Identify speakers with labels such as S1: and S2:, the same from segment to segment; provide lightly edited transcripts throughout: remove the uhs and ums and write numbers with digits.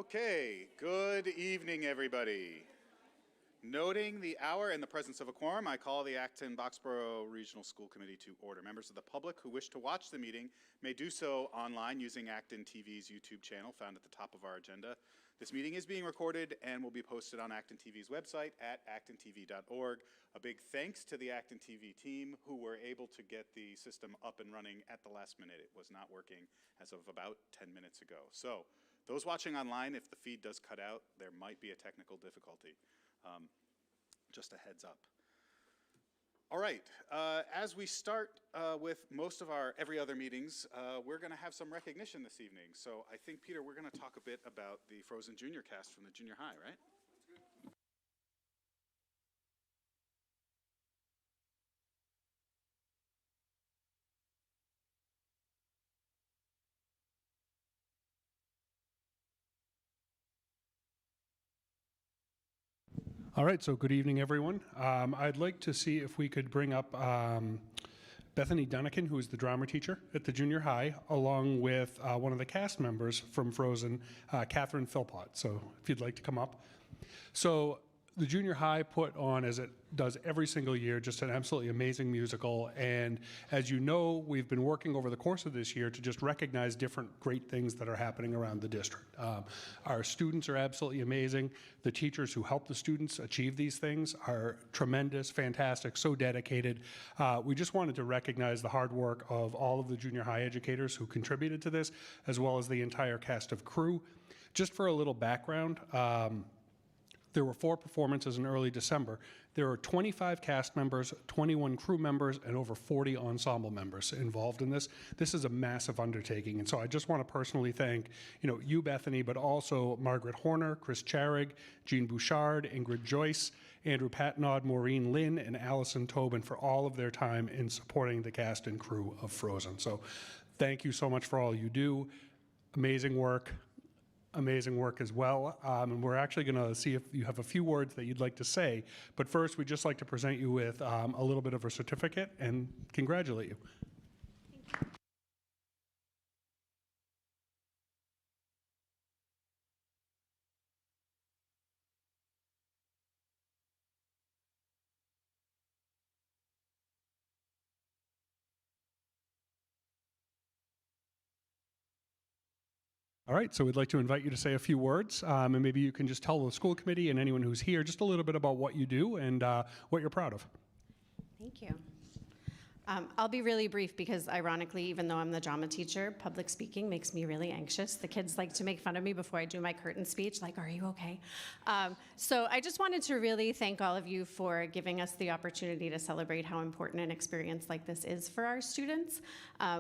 S1: Okay, good evening, everybody. Noting the hour and the presence of a quorum, I call the Acton-Boxborough Regional School Committee to order. Members of the public who wish to watch the meeting may do so online using ActonTV's YouTube channel found at the top of our agenda. This meeting is being recorded and will be posted on ActonTV's website at actontv.org. A big thanks to the ActonTV team who were able to get the system up and running at the last minute. It was not working as of about 10 minutes ago. So, those watching online, if the feed does cut out, there might be a technical difficulty. Just a heads up. All right, as we start with most of our every other meetings, we're going to have some recognition this evening. So I think, Peter, we're going to talk a bit about the Frozen Junior cast from the junior high, right?
S2: All right, so good evening, everyone. I'd like to see if we could bring up Bethany Dunakin, who is the drama teacher at the junior high, along with one of the cast members from Frozen, Catherine Philpott. So if you'd like to come up. So the junior high put on, as it does every single year, just an absolutely amazing musical. And as you know, we've been working over the course of this year to just recognize different great things that are happening around the district. Our students are absolutely amazing. The teachers who help the students achieve these things are tremendous, fantastic, so dedicated. We just wanted to recognize the hard work of all of the junior high educators who contributed to this, as well as the entire cast of crew. Just for a little background, there were 4 performances in early December. There are 25 cast members, 21 crew members, and over 40 ensemble members involved in this. This is a massive undertaking, and so I just want to personally thank, you, Bethany, but also Margaret Horner, Chris Charig, Jean Bouchard, Ingrid Joyce, Andrew Patnod, Maureen Lynn, and Allison Tobin for all of their time in supporting the cast and crew of Frozen. So thank you so much for all you do. Amazing work. Amazing work as well. And we're actually going to see if you have a few words that you'd like to say. But first, we'd just like to present you with a little bit of a certificate and congratulate you.
S3: Thank you.
S2: All right, so we'd like to invite you to say a few words, and maybe you can just tell the school committee and anyone who's here just a little bit about what you do and what you're proud of.
S3: Thank you. I'll be really brief because, ironically, even though I'm the drama teacher, public speaking makes me really anxious. The kids like to make fun of me before I do my curtain speech, like, are you okay? So I just wanted to really thank all of you for giving us the opportunity to celebrate how important an experience like this is for our students.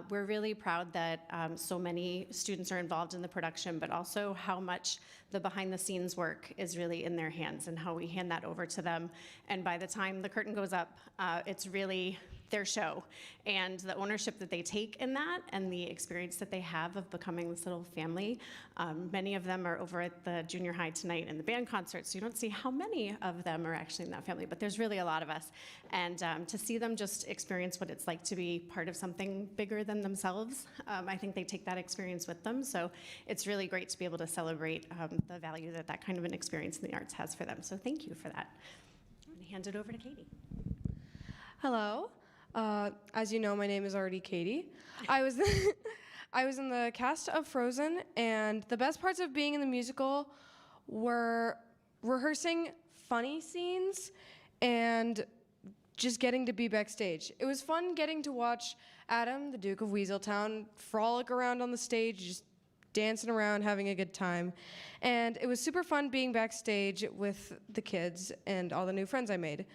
S3: We're really proud that so many students are involved in the production, but also how much the behind-the-scenes work is really in their hands and how we hand that over to them. And by the time the curtain goes up, it's really their show, and the ownership that they take in that and the experience that they have of becoming this little family. Many of them are over at the junior high tonight in the band concert, so you don't see how many of them are actually in that family, but there's really a lot of us. And to see them just experience what it's like to be part of something bigger than themselves, I think they take that experience with them, so it's really great to be able to celebrate the value that that kind of an experience in the arts has for them. So thank you for that. I'm going to hand it over to Katie.
S4: Hello. As you know, my name is already Katie. I was in the cast of Frozen, and the best parts of being in the musical were rehearsing funny scenes and just getting to be backstage. It was fun getting to watch Adam, the Duke of Weaseltown, frolic around on the stage, just dancing around, having a good time. And it was super fun being backstage with the kids and all the new friends I made.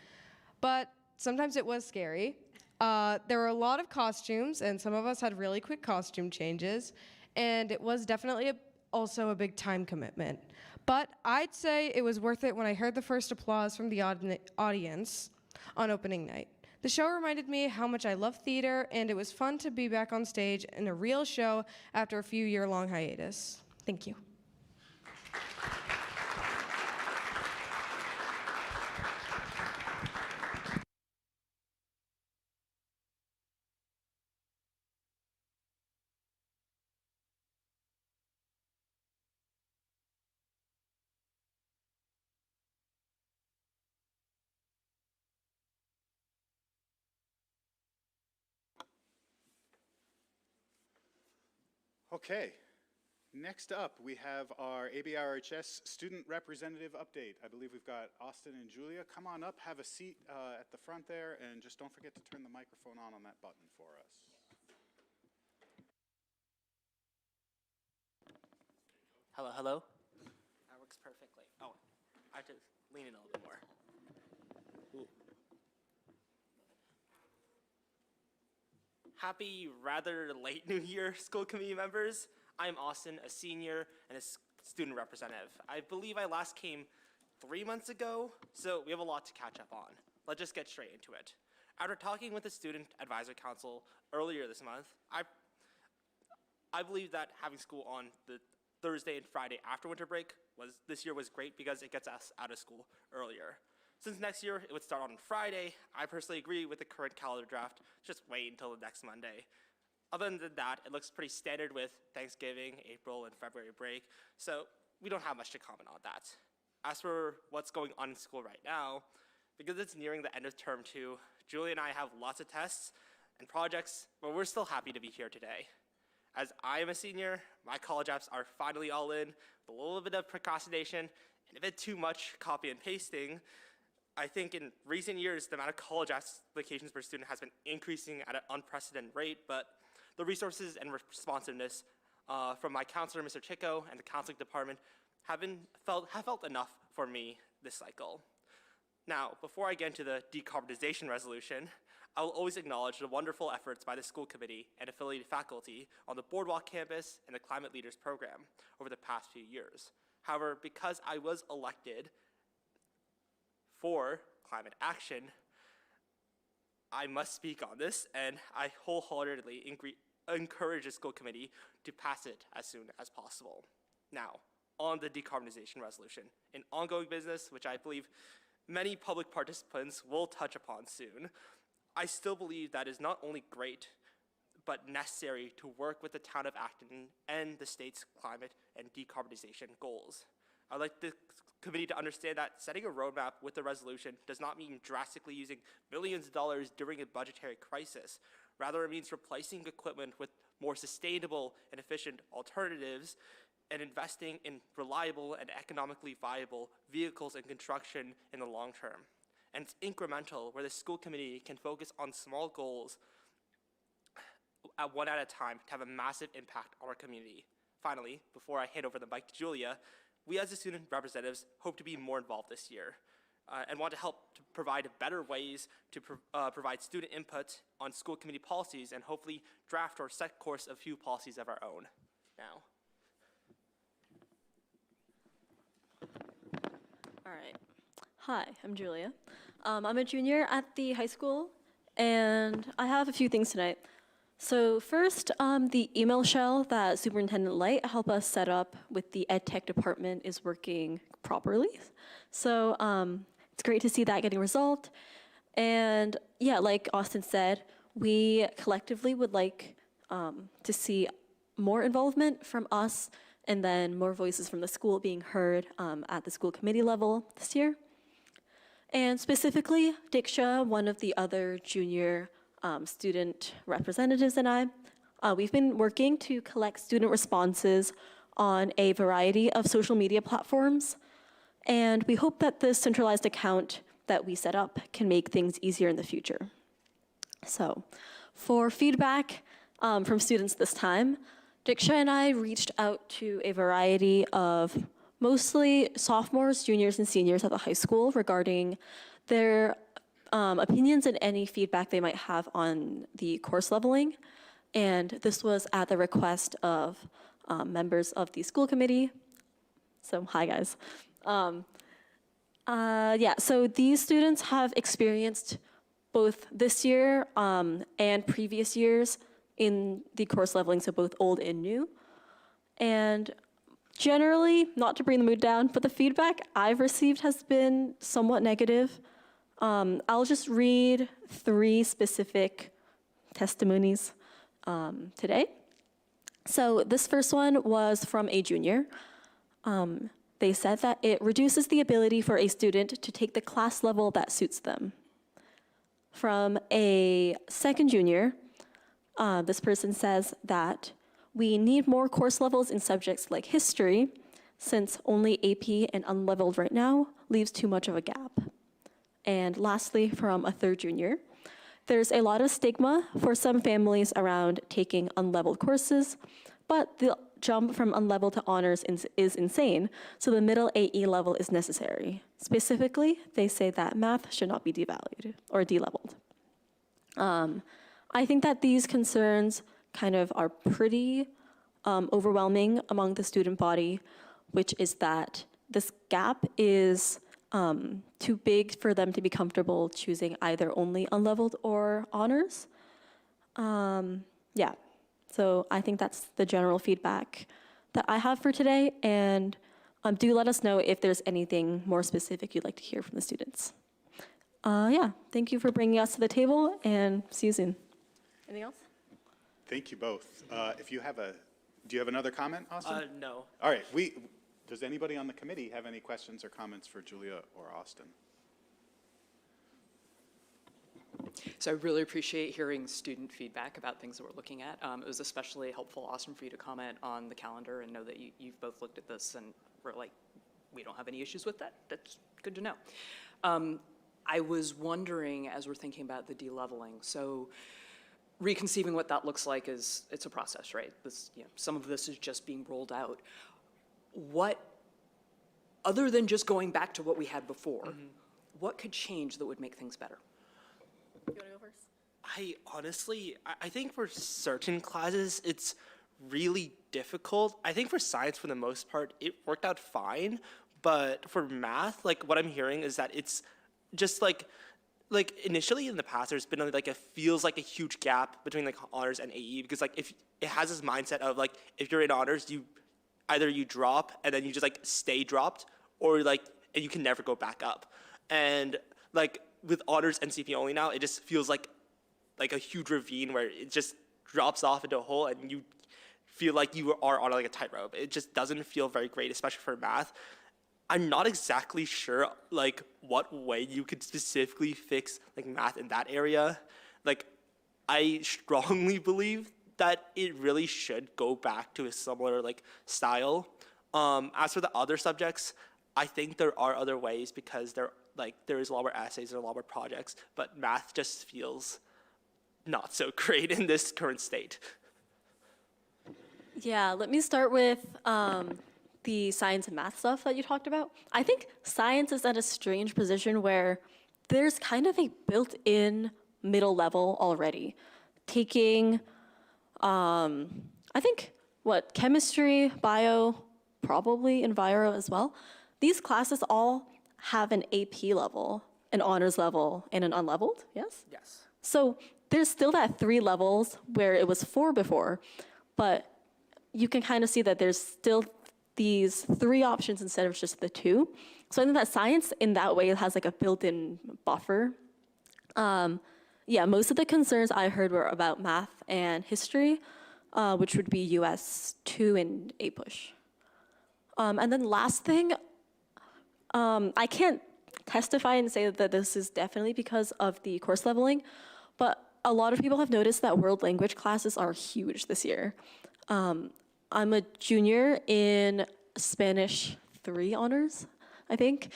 S4: But sometimes it was scary. There were a lot of costumes, and some of us had really quick costume changes, and it was definitely also a big time commitment. But I'd say it was worth it when I heard the first applause from the audience on opening night. The show reminded me how much I love theater, and it was fun to be back on stage in a real show after a few year-long hiatus. Thank you.
S1: Okay, next up we have our ABRHS student representative update. I believe we've got Austin and Julia. Come on up, have a seat at the front there, and just don't forget to turn the microphone on that button for us.
S5: Hello, hello. That works perfectly. Oh, I have to lean in a little bit more. Ooh. Happy, rather late New Year, school committee members. I'm Austin, a senior and a student representative. I believe I last came 3 months ago, so we have a lot to catch up on. Let's just get straight into it. After talking with the Student Advisory Council earlier this month, I believe that having school on the Thursday and Friday after winter break this year was great because it gets us out of school earlier. Since next year it would start on Friday, I personally agree with the current calendar draft. Just wait until the next Monday. Other than that, it looks pretty standard with Thanksgiving, April, and February break, so we don't have much to comment on that. As for what's going on in school right now, because it's nearing the end of term 2, Julie and I have lots of tests and projects, but we're still happy to be here today. As I am a senior, my college apps are finally all in, with a little bit of procrastination and a bit too much copy and pasting. I think in recent years, the amount of college applications per student has been increasing at an unprecedented rate, but the resources and responsiveness from my counselor, Mr. Chico, and the counseling department have felt enough for me this cycle. Now, before I get into the decarbonization resolution, I will always acknowledge the wonderful efforts by the school committee and affiliated faculty on the Boardwalk campus and the Climate Leaders program over the past few years. However, because I was elected for climate action, I must speak on this, and I wholeheartedly encourage the school committee to pass it as soon as possible. Now, on the decarbonization resolution, an ongoing business which I believe many public participants will touch upon soon, I still believe that is not only great, but necessary to work with the town of Acton and the state's climate and decarbonization goals. I'd like the committee to understand that setting a roadmap with the resolution does not mean drastically using millions of dollars during a budgetary crisis. Rather, it means replacing equipment with more sustainable and efficient alternatives and investing in reliable and economically viable vehicles and construction in the long term. And it's incremental, where the school committee can focus on small goals one at a time to have a massive impact on our community. Finally, before I hand over the mic to Julia, we as the student representatives hope to be more involved this year and want to help to provide better ways to provide student input on school committee policies and hopefully draft or set course a few policies of our own. Now.
S6: All right. Hi, I'm Julia. I'm a junior at the high school, and I have a few things tonight. So first, the email shell that Superintendent Light helped us set up with the Ed Tech department is working properly. So it's great to see that getting resolved. And yeah, like Austin said, we collectively would like to see more involvement from us and then more voices from the school being heard at the school committee level this year. And specifically, Diksha, one of the other junior student representatives, and we've been working to collect student responses on a variety of social media platforms. And we hope that this centralized account that we set up can make things easier in the future. So for feedback from students this time, Diksha and I reached out to a variety of mostly sophomores, juniors, and seniors at the high school regarding their opinions and any feedback they might have on the course leveling. And this was at the request of members of the school committee. So hi guys. Yeah, so these students have experienced both this year and previous years in the course leveling, so both old and new. And generally, not to bring the mood down, but the feedback I've received has been somewhat negative. I'll just read 3 specific testimonies today. So this first one was from a junior. They said that it reduces the ability for a student to take the class level that suits them. From a second junior, this person says that we need more course levels in subjects like history, since only AP and unleveled right now leaves too much of a gap. And lastly, from a third junior, there's a lot of stigma for some families around taking unleveled courses, but the jump from unleveled to honors is insane, so the middle AE level is necessary. Specifically, they say that math should not be devalued or de-leveled. I think that these concerns kind of are pretty overwhelming among the student body, which is that this gap is too big for them to be comfortable choosing either only unleveled or honors. Yeah, so I think that's the general feedback that I have for today, and do let us know if there's anything more specific you'd like to hear from the students. Yeah, thank you for bringing us to the table, and see you soon. Anything else?
S1: Thank you both. If you have do you have another comment, Austin?
S5: No.
S1: All right, does anybody on the committee have any questions or comments for Julia or Austin?
S7: So I really appreciate hearing student feedback about things that we're looking at. It was especially helpful, Austin, for you to comment on the calendar and know that you've both looked at this and were like, we don't have any issues with that. That's good to know. I was wondering, as we're thinking about the de-leveling, so reconceiving what that looks like is, it's a process, right? Some of this is just being rolled out. What, other than just going back to what we had before, what could change that would make things better?
S6: You want to go first?
S5: I think for certain classes, it's really difficult. I think for science, for the most part, it worked out fine. But for math, like what I'm hearing is that it's just like initially in the past, there's been feels like a huge gap between like honors and AE, because like if it has this mindset of like, if you're in honors, either you drop and then you just like stay dropped, or like, and you can never go back up. And like with honors and CP only now, it just feels like a huge ravine where it just drops off into a hole and you feel like you are on like a tightrope. It just doesn't feel very great, especially for math. I'm not exactly sure like what way you could specifically fix like math in that area. Like I strongly believe that it really should go back to a similar like style. As for the other subjects, I think there are other ways, because there is a lot more essays and a lot more projects, but math just feels not so great in this current state.
S6: Yeah, let me start with the science and math stuff that you talked about. I think science is at a strange position where there's kind of a built-in middle level already. Taking, I think, chemistry, bio, probably enviro as well. These classes all have an AP level, an honors level, and an unleveled, yes?
S5: Yes.
S6: So there's still that 3 levels where it was 4 before, but you can kind of see that there's still these 3 options instead of just the 2. So I think that science in that way has like a built-in buffer. Yeah, most of the concerns I heard were about math and history, which would be US 2 and APUSH. And then last thing, I can't testify and say that this is definitely because of the course leveling, but a lot of people have noticed that world language classes are huge this year. I'm a junior in Spanish 3 honors, I think,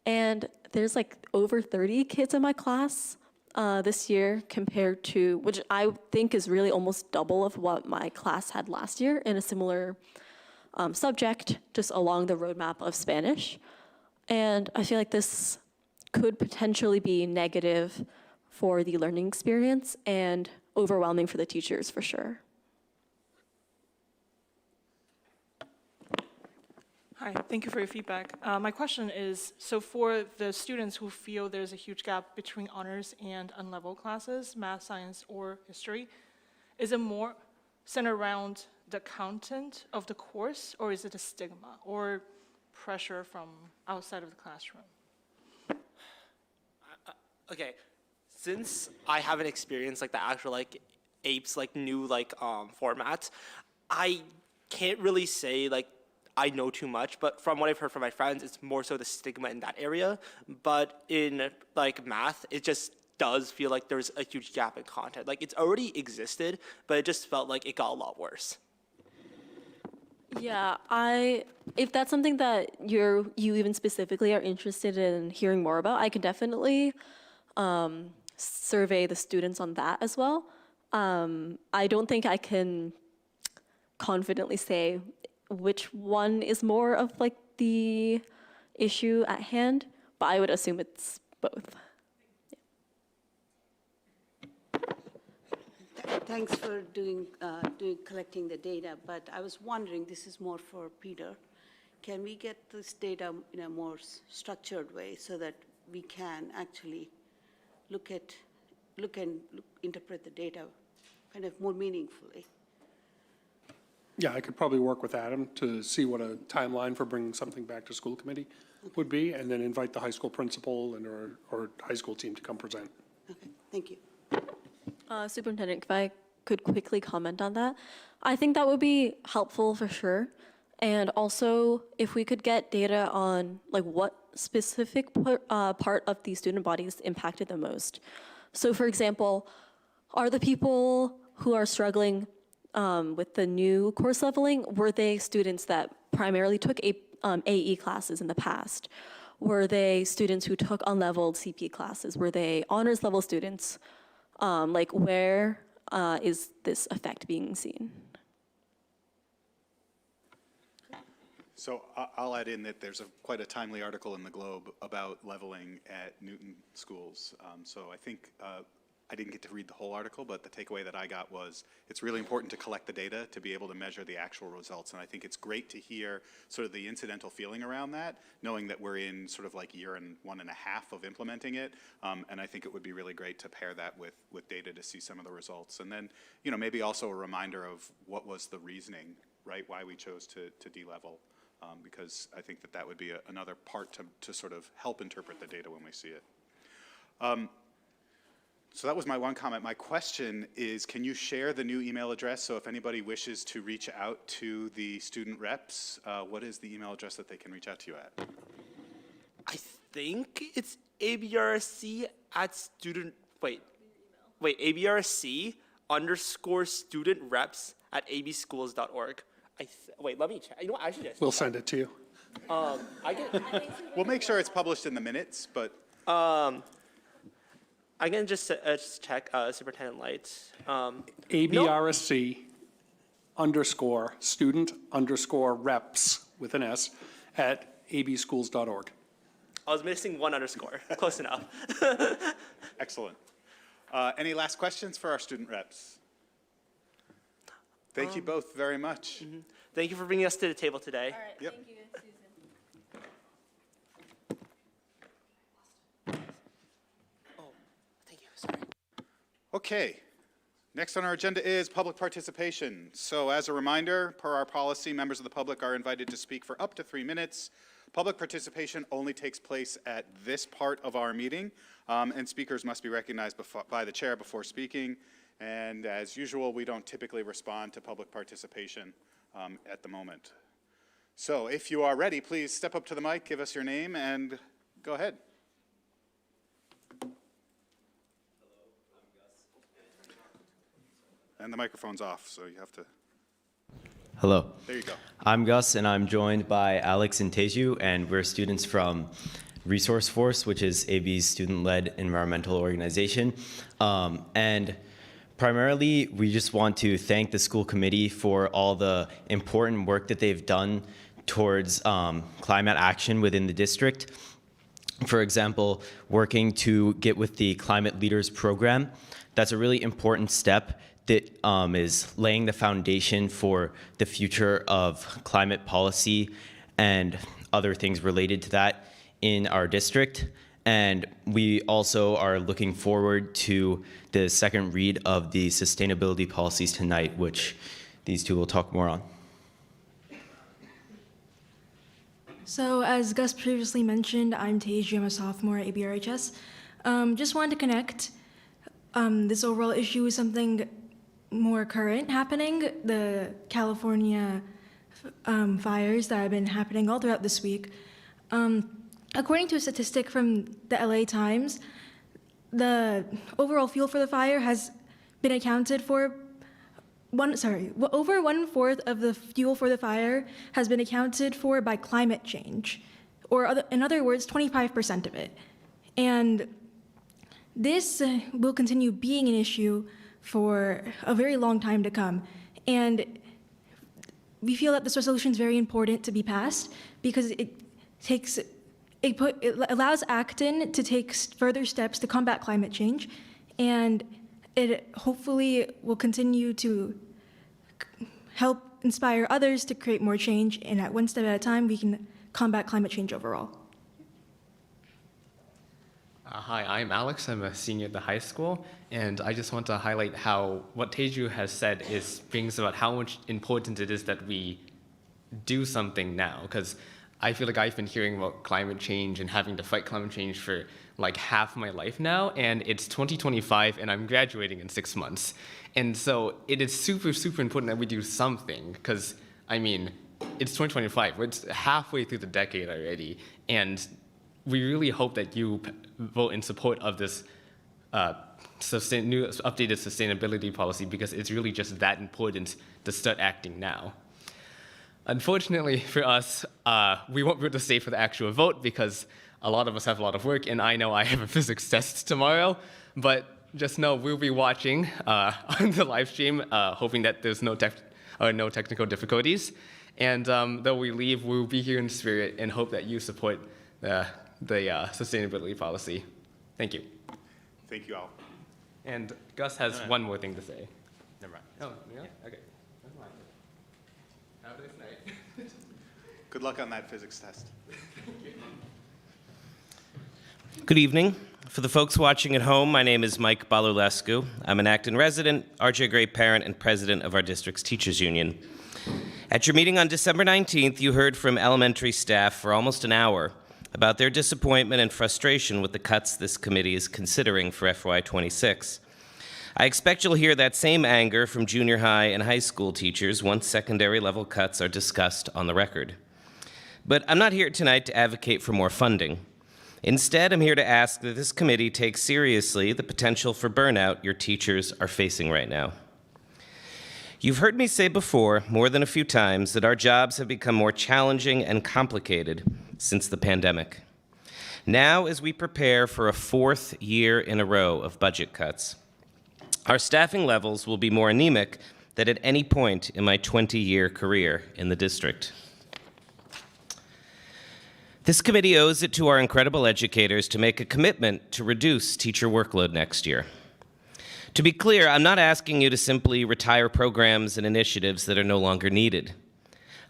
S6: and there's like over 30 kids in my class this year compared to, which I think is really almost double of what my class had last year in a similar subject, just along the roadmap of Spanish. And I feel like this could potentially be negative for the learning experience and overwhelming for the teachers for sure.
S8: Hi, thank you for your feedback. My question is, so for the students who feel there's a huge gap between honors and unleveled classes, math, science, or history, is it more centered around the content of the course, or is it a stigma or pressure from outside of the classroom?
S5: Okay, since I haven't experienced like the actual like APE's like new like format, I can't really say like I know too much, but from what I've heard from my friends, it's more so the stigma in that area. But in like math, it just does feel like there's a huge gap in content. Like it's already existed, but it just felt like it got a lot worse.
S6: Yeah, if that's something that you even specifically are interested in hearing more about, I can definitely survey the students on that as well. I don't think I can confidently say which one is more of like the issue at hand, but I would assume it's both.
S9: Thanks for collecting the data, but I was wondering, this is more for Peter, can we get this data in a more structured way so that we can actually interpret the data kind of more meaningfully?
S2: Yeah, I could probably work with Adam to see what a timeline for bringing something back to school committee would be, and then invite the high school principal and or high school team to come present.
S9: Okay, thank you.
S6: Superintendent, if I could quickly comment on that, I think that would be helpful for sure. And also, if we could get data on like what specific part of the student bodies impacted the most. So for example, are the people who are struggling with the new course leveling, were they students that primarily took AE classes in the past? Were they students who took unleveled CP classes? Were they honors level students? Like where is this effect being seen?
S1: So I'll add in that there's quite a timely article in the Globe about leveling at Newton schools. So I think I didn't get to read the whole article, but the takeaway that I got was it's really important to collect the data to be able to measure the actual results. And I think it's great to hear sort of the incidental feeling around that, knowing that we're in sort of like year and 1.5 of implementing it. And I think it would be really great to pair that with data to see some of the results. And then, you know, maybe also a reminder of what was the reasoning, right? Why we chose to de-level. Because I think that would be another part to sort of help interpret the data when we see it. So that was my one comment. My question is, can you share the new email address? So if anybody wishes to reach out to the student reps, what is the email address that they can reach out to you at?
S5: I think it's ABRC at student, wait, ABRC_student_reps at abschools.org. Wait, let me check. You know what, I should just.
S2: We'll send it to you.
S1: We'll make sure it's published in the minutes, but.
S5: I can just check Superintendent Lights.
S2: ABRSC_student_reps with an S at abschools.org.
S5: I was missing one underscore. Close enough.
S1: Excellent. Any last questions for our student reps? Thank you both very much.
S5: Mm-hmm. Thank you for bringing us to the table today.
S6: All right,
S1: Yep.
S6: thank you, Susan.
S5: Thank you, sorry.
S1: Okay. Next on our agenda is public participation. So as a reminder, per our policy, members of the public are invited to speak for up to 3 minutes. Public participation only takes place at this part of our meeting, and speakers must be recognized by the chair before speaking. And as usual, we don't typically respond to public participation at the moment. So if you are ready, please step up to the mic, give us your name, and go ahead. And the microphone's off, so you have to.
S10: Hello.
S1: There you go.
S10: I'm Gus, and I'm joined by Alex and Teju, and we're students from Resource Force, which is AB's student-led environmental organization. And primarily, we just want to thank the school committee for all the important work that they've done towards climate action within the district. For example, working to get with the Climate Leaders program. That's a really important step that is laying the foundation for the future of climate policy and other things related to that in our district. And we also are looking forward to the second read of the sustainability policies tonight, which these two will talk more on.
S11: So as Gus previously mentioned, I'm Teju, I'm a sophomore at ABRHS. Just wanted to connect. This overall issue is something more current happening, the California fires that have been happening all throughout this week. According to a statistic from the LA Times, the overall fuel for the fire has been accounted for over 1/4 of the fuel for the fire has been accounted for by climate change, or in other words, 25% of it. And this will continue being an issue for a very long time to come. And we feel that this resolution is very important to be passed because it allows Acton to take further steps to combat climate change, and it hopefully will continue to help inspire others to create more change, and at one step at a time, we can combat climate change overall.
S12: Hi, I'm Alex. I'm a senior at the high school, and I just want to highlight how what Teju has said brings about how much important it is that we do something now, because I feel like I've been hearing about climate change and having to fight climate change for like half my life now, and it's 2025 and I'm graduating in 6 months. And so it is super, super important that we do something, because I mean, it's 2025, it's halfway through the decade already, and we really hope that you vote in support of this new updated sustainability policy, because it's really just that important to start acting now. Unfortunately for us, we won't be able to stay for the actual vote because a lot of us have a lot of work, and I know I have a physics test tomorrow, but just know we'll be watching on the live stream, hoping that there's no technical difficulties. And though we leave, we'll be here in spirit and hope that you support the sustainability policy. Thank you.
S1: Thank you all.
S12: And Gus has one more thing to say.
S10: Never mind.
S12: Oh, yeah? Okay. Never mind. Have a nice night.
S1: Good luck on that physics test.
S13: Good evening. For the folks watching at home, my name is Mike Balulescu. I'm an Acton resident, RJ Gray parent, and president of our district's teachers union. At your meeting on December 19th, you heard from elementary staff for almost an hour about their disappointment and frustration with the cuts this committee is considering for FY26. I expect you'll hear that same anger from junior high and high school teachers once secondary level cuts are discussed on the record. But I'm not here tonight to advocate for more funding. Instead, I'm here to ask that this committee take seriously the potential for burnout your teachers are facing right now. You've heard me say before, more than a few times, that our jobs have become more challenging and complicated since the pandemic. Now, as we prepare for a 4th year in a row of budget cuts, our staffing levels will be more anemic than at any point in my 20-year career in the district. This committee owes it to our incredible educators to make a commitment to reduce teacher workload next year. To be clear, I'm not asking you to simply retire programs and initiatives that are no longer needed.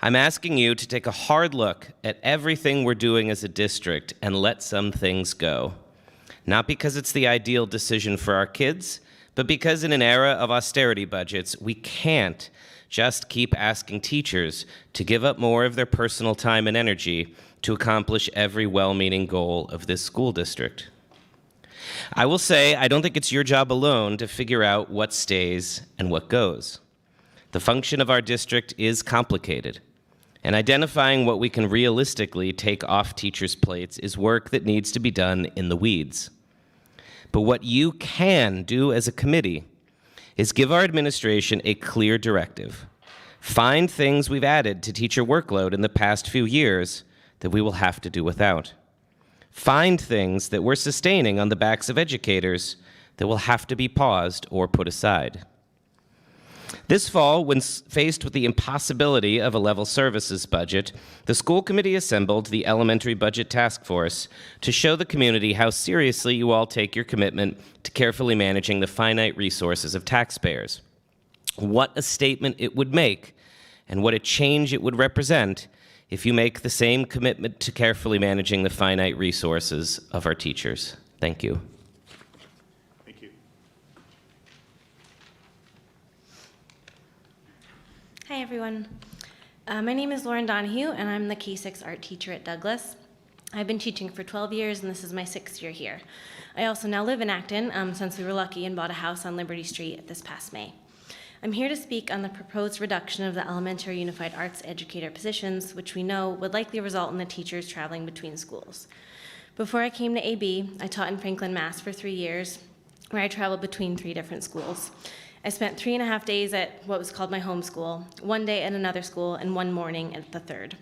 S13: I'm asking you to take a hard look at everything we're doing as a district and let some things go. Not because it's the ideal decision for our kids, but because in an era of austerity budgets, we can't just keep asking teachers to give up more of their personal time and energy to accomplish every well-meaning goal of this school district. I will say, I don't think it's your job alone to figure out what stays and what goes. The function of our district is complicated, and identifying what we can realistically take off teachers' plates is work that needs to be done in the weeds. But what you can do as a committee is give our administration a clear directive. Find things we've added to teacher workload in the past few years that we will have to do without. Find things that we're sustaining on the backs of educators that will have to be paused or put aside. This fall, when faced with the impossibility of a level services budget, the school committee assembled the Elementary Budget Task Force to show the community how seriously you all take your commitment to carefully managing the finite resources of taxpayers, what a statement it would make, and what a change it would represent if you make the same commitment to carefully managing the finite resources of our teachers. Thank you.
S1: Thank you.
S14: Hi, everyone. My name is Lauren Donahue, and I'm the K-6 art teacher at Douglas. I've been teaching for 12 years, and this is my 6th year here. I also now live in Acton, since we were lucky and bought a house on Liberty Street this past May. I'm here to speak on the proposed reduction of the elementary unified arts educator positions, which we know would likely result in the teachers traveling between schools. Before I came to AB, I taught in Franklin, Mass. For 3 years, where I traveled between 3 different schools. I spent 3.5 days at what was called my home school, 1 day at another school, and 1 morning at the third.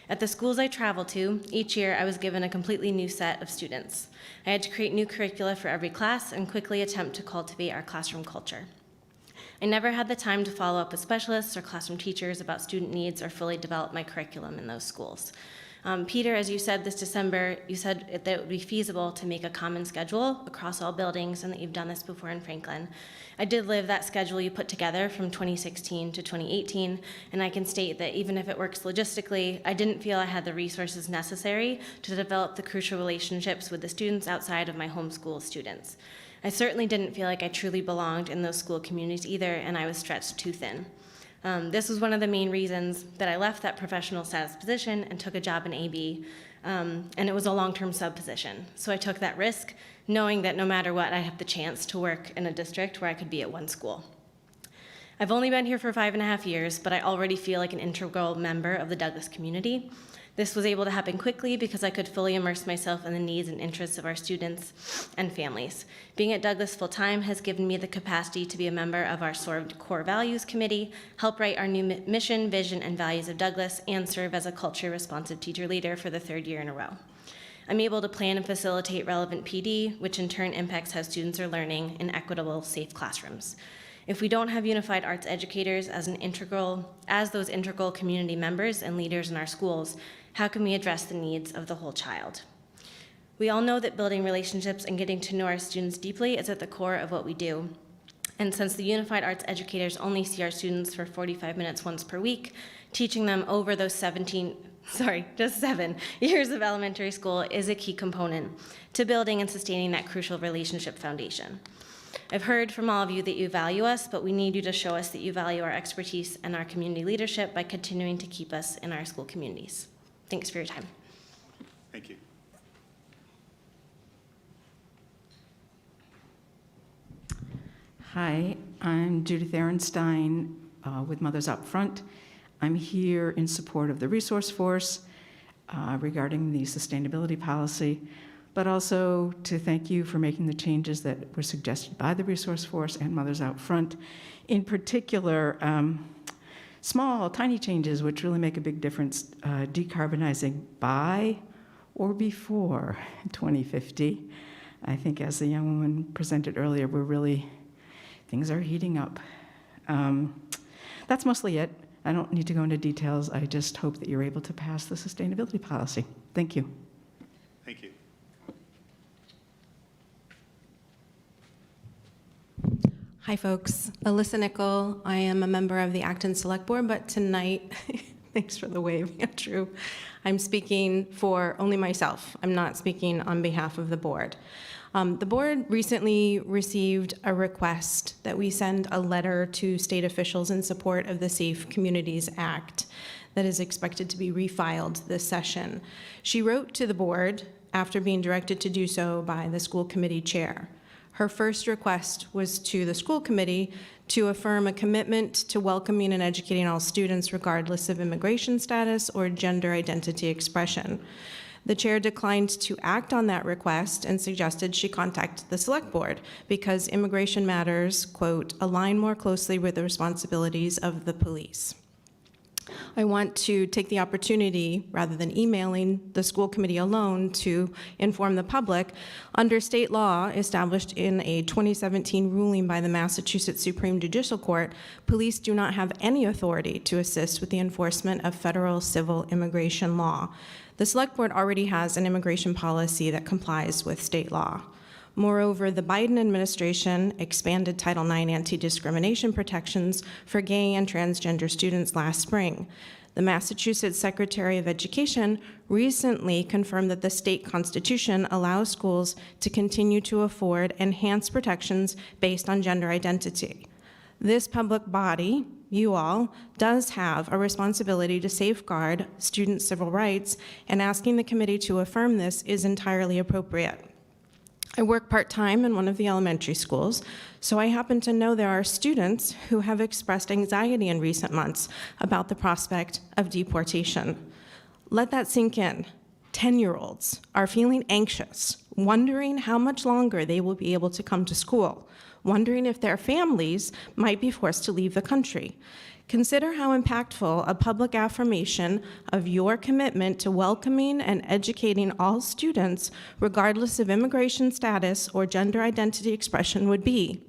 S14: At the schools I traveled to, each year I was given a completely new set of students. I had to create new curricula for every class and quickly attempt to cultivate our classroom culture. I never had the time to follow up with specialists or classroom teachers about student needs or fully develop my curriculum in those schools. Peter, as you said this December, you said that it would be feasible to make a common schedule across all buildings and that you've done this before in Franklin. I did live that schedule you put together from 2016 to 2018, and I can state that even if it works logistically, I didn't feel I had the resources necessary to develop the crucial relationships with the students outside of my homeschool students. I certainly didn't feel like I truly belonged in those school communities either, and I was stretched too thin. This was one of the main reasons that I left that professional status position and took a job in AB, and it was a long-term sub position. So I took that risk, knowing that no matter what, I have the chance to work in a district where I could be at one school. I've only been here for 5.5 years, but I already feel like an integral member of the Douglas community. This was able to happen quickly because I could fully immerse myself in the needs and interests of our students and families. Being at Douglas full-time has given me the capacity to be a member of our core values committee, help write our new mission, vision, and values of Douglas, and serve as a culture-responsive teacher leader for the 3rd year in a row. I'm able to plan and facilitate relevant PD, which in turn impacts how students are learning in equitable, safe classrooms. If we don't have unified arts educators as those integral community members and leaders in our schools, how can we address the needs of the whole child? We all know that building relationships and getting to know our students deeply is at the core of what we do. And since the unified arts educators only see our students for 45 minutes once per week, teaching them over those 7 years of elementary school is a key component to building and sustaining that crucial relationship foundation. I've heard from all of you that you value us, but we need you to show us that you value our expertise and our community leadership by continuing to keep us in our school communities. Thanks for your time.
S1: Thank you.
S15: Hi, I'm Judith Ehrenstein with Mothers Out Front. I'm here in support of the resource force regarding the sustainability policy, but also to thank you for making the changes that were suggested by the resource force and Mothers Out Front. In particular, small, tiny changes which really make a big difference, decarbonizing by or before 2050. I think as the young woman presented earlier, things are heating up. That's mostly it. I don't need to go into details. I just hope that you're able to pass the sustainability policy. Thank you.
S1: Thank you.
S16: Hi folks, Alyssa Nikhil. I am a member of the Acton Select Board, but tonight, thanks for the wave, Andrew, I'm speaking for only myself. I'm not speaking on behalf of the board. The board recently received a request that we send a letter to state officials in support of the Safe Communities Act that is expected to be refiled this session. She wrote to the board after being directed to do so by the school committee chair. Her first request was to the school committee to affirm a commitment to welcoming and educating all students regardless of immigration status or gender identity expression. The chair declined to act on that request and suggested she contact the select board because immigration matters, quote, align more closely with the responsibilities of the police. I want to take the opportunity, rather than emailing the school committee alone, to inform the public. Under state law established in a 2017 ruling by the Massachusetts Supreme Judicial Court, police do not have any authority to assist with the enforcement of federal civil immigration law. The Select Board already has an immigration policy that complies with state law. Moreover, the Biden administration expanded Title IX anti-discrimination protections for gay and transgender students last spring. The Massachusetts Secretary of Education recently confirmed that the state constitution allows schools to continue to afford enhanced protections based on gender identity. This public body, you all, does have a responsibility to safeguard student civil rights, and asking the committee to affirm this is entirely appropriate. I work part-time in one of the elementary schools, so I happen to know there are students who have expressed anxiety in recent months about the prospect of deportation. Let that sink in. 10-year-olds are feeling anxious, wondering how much longer they will be able to come to school, wondering if their families might be forced to leave the country. Consider how impactful a public affirmation of your commitment to welcoming and educating all students, regardless of immigration status or gender identity expression, would be.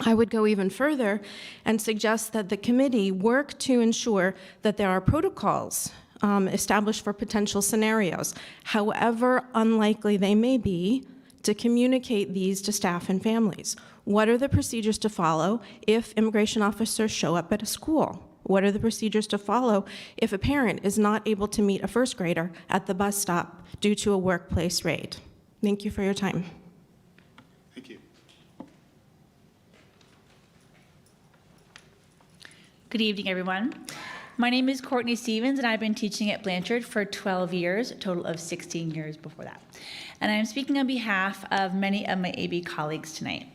S16: I would go even further and suggest that the committee work to ensure that there are protocols established for potential scenarios, however unlikely they may be, to communicate these to staff and families. What are the procedures to follow if immigration officers show up at a school? What are the procedures to follow if a parent is not able to meet a first grader at the bus stop due to a workplace raid? Thank you for your time.
S1: Thank you.
S17: Good evening, everyone. My name is Courtney Stevens, and I've been teaching at Blanchard for 12 years, a total of 16 years before that. And I'm speaking on behalf of many of my AB colleagues tonight.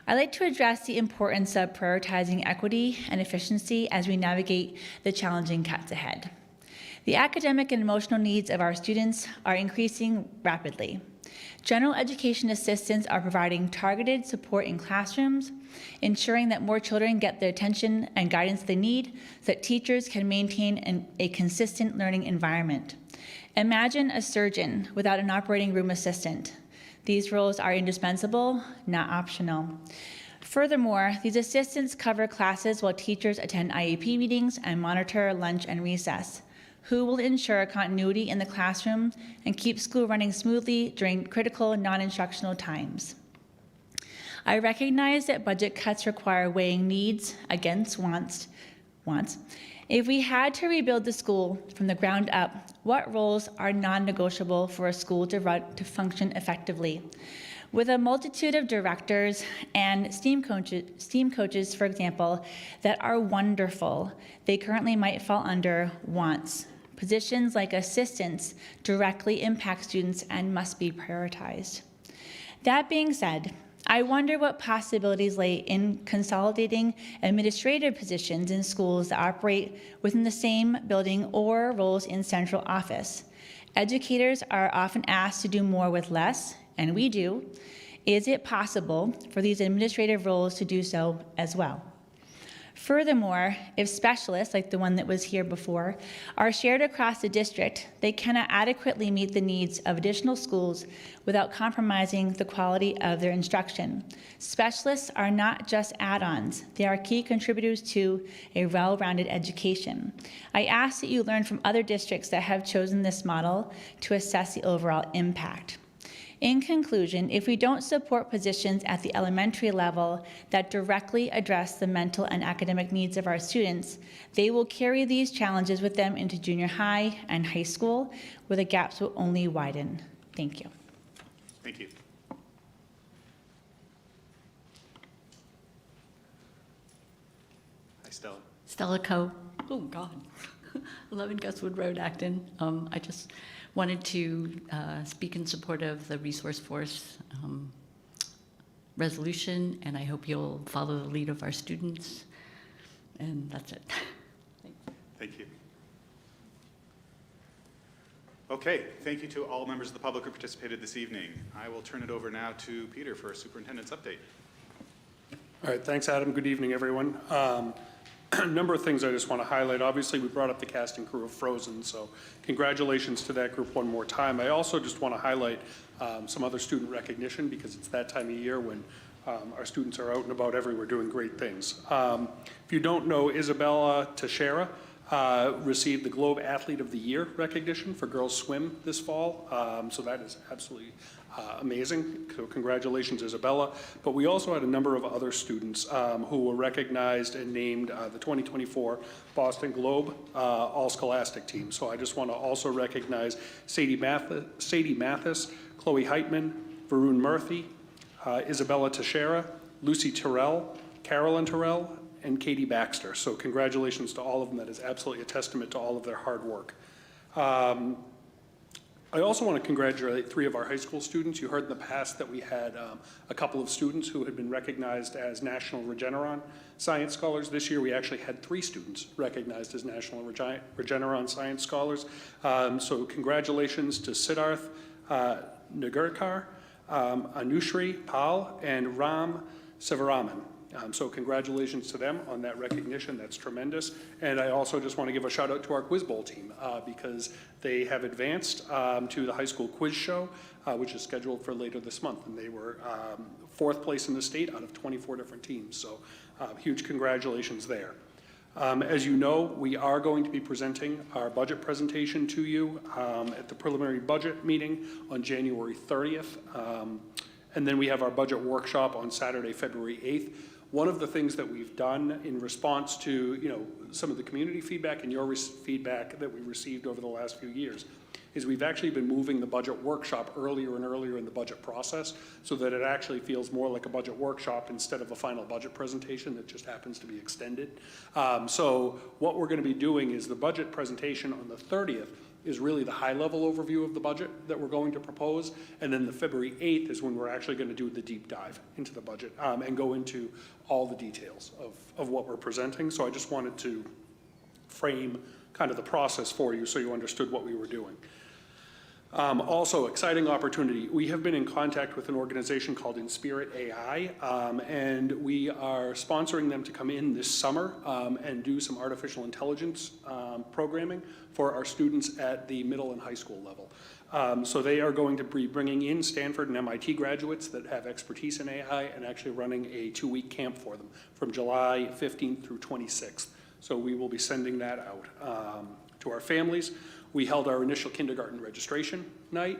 S17: I'd like to address the importance of prioritizing equity and efficiency as we navigate the challenging cuts ahead. The academic and emotional needs of our students are increasing rapidly. General education assistants are providing targeted support in classrooms, ensuring that more children get the attention and guidance they need so that teachers can maintain a consistent learning environment. Imagine a surgeon without an operating room assistant. These roles are indispensable, not optional. Furthermore, these assistants cover classes while teachers attend IEP meetings and monitor lunch and recess. Who will ensure continuity in the classroom and keep school running smoothly during critical non-instructional times? I recognize that budget cuts require weighing needs against wants. If we had to rebuild the school from the ground up, what roles are non-negotiable for a school to function effectively? With a multitude of directors and STEAM coaches, for example, that are wonderful, they currently might fall under wants. Positions like assistants directly impact students and must be prioritized. That being said, I wonder what possibilities lay in consolidating administrative positions in schools that operate within the same building or roles in central office. Educators are often asked to do more with less, and we do. Is it possible for these administrative roles to do so as well? Furthermore, if specialists, like the one that was here before, are shared across the district, they cannot adequately meet the needs of additional schools without compromising the quality of their instruction. Specialists are not just add-ons, they are key contributors to a well-rounded education. I ask that you learn from other districts that have chosen this model to assess the overall impact. In conclusion, if we don't support positions at the elementary level that directly address the mental and academic needs of our students, they will carry these challenges with them into junior high and high school, where the gaps will only widen. Thank you.
S1: Thank you. Hi, Stella.
S18: Stella Coe. Oh, God. 11 Guswood Road, Acton. I just wanted to speak in support of the Resource Force resolution, and I hope you'll follow the lead of our students. And that's it.
S1: Thank you. Okay, thank you to all members of the public who participated this evening. I will turn it over now to Peter for a superintendent's update.
S2: All right, thanks, Adam. Good evening, everyone. A number of things I just want to highlight. Obviously, we brought up the cast and crew of Frozen, so congratulations to that group one more time. I also just want to highlight some other student recognition, because it's that time of year when our students are out and about everywhere doing great things. If you don't know, Isabella Teixeira received the Globe Athlete of the Year recognition for girls swim this fall, so that is absolutely amazing. So congratulations, Isabella. But we also had a number of other students who were recognized and named the 2024 Boston Globe All-Scholastic Team. So I just want to also recognize Sadie Mathis, Chloe Heitman, Varun Murthy, Isabella Teixeira, Lucy Terrell, Carolyn Terrell, and Katie Baxter. So congratulations to all of them. That is absolutely a testament to all of their hard work. I also want to congratulate 3 of our high school students. You heard in the past that we had a couple of students who had been recognized as National Regeneron Science Scholars. This year we actually had 3 students recognized as National Regeneron Science Scholars. So congratulations to Siddharth Nagarkar, Anushri Pal, and Ram Sivaraman. So congratulations to them on that recognition. That's tremendous. And I also just want to give a shout out to our Quiz Bowl team because they have advanced to the high school quiz show, which is scheduled for later this month. And they were 4th place in the state out of 24 different teams. So huge congratulations there. As you know, we are going to be presenting our budget presentation to you at the preliminary budget meeting on January 30th. And then we have our budget workshop on Saturday, February 8th. One of the things that we've done in response to, some of the community feedback and your feedback that we received over the last few years is we've actually been moving the budget workshop earlier and earlier in the budget process so that it actually feels more like a budget workshop instead of a final budget presentation that just happens to be extended. So what we're going to be doing is the budget presentation on the 30th is really the high-level overview of the budget that we're going to propose, and then the February 8th is when we're actually going to do the deep dive into the budget and go into all the details of what we're presenting. So I just wanted to frame kind of the process for you so you understood what we were doing. Also, exciting opportunity. We have been in contact with an organization called Inspirit AI, and we are sponsoring them to come in this summer and do some artificial intelligence programming for our students at the middle and high school level. So they are going to be bringing in Stanford and MIT graduates that have expertise in AI and actually running a 2-week camp for them from July 15th through 26th. So we will be sending that out to our families. We held our initial kindergarten registration night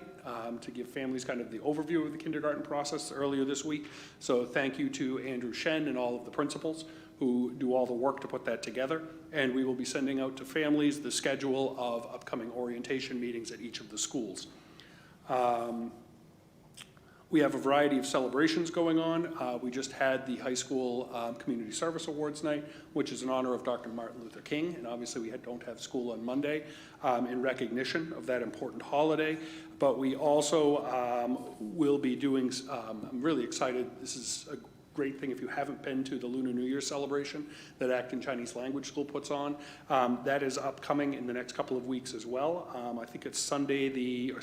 S2: to give families kind of the overview of the kindergarten process earlier this week. So thank you to Andrew Shen and all of the principals who do all the work to put that together. And we will be sending out to families the schedule of upcoming orientation meetings at each of the schools. We have a variety of celebrations going on. We just had the high school Community Service Awards night, which is in honor of Dr. Martin Luther King, and obviously we don't have school on Monday in recognition of that important holiday. But we also will be doing, I'm really excited, this is a great thing if you haven't been to the Lunar New Year celebration that Acton Chinese Language School puts on. That is upcoming in the next couple of weeks as well. I think it's Sunday the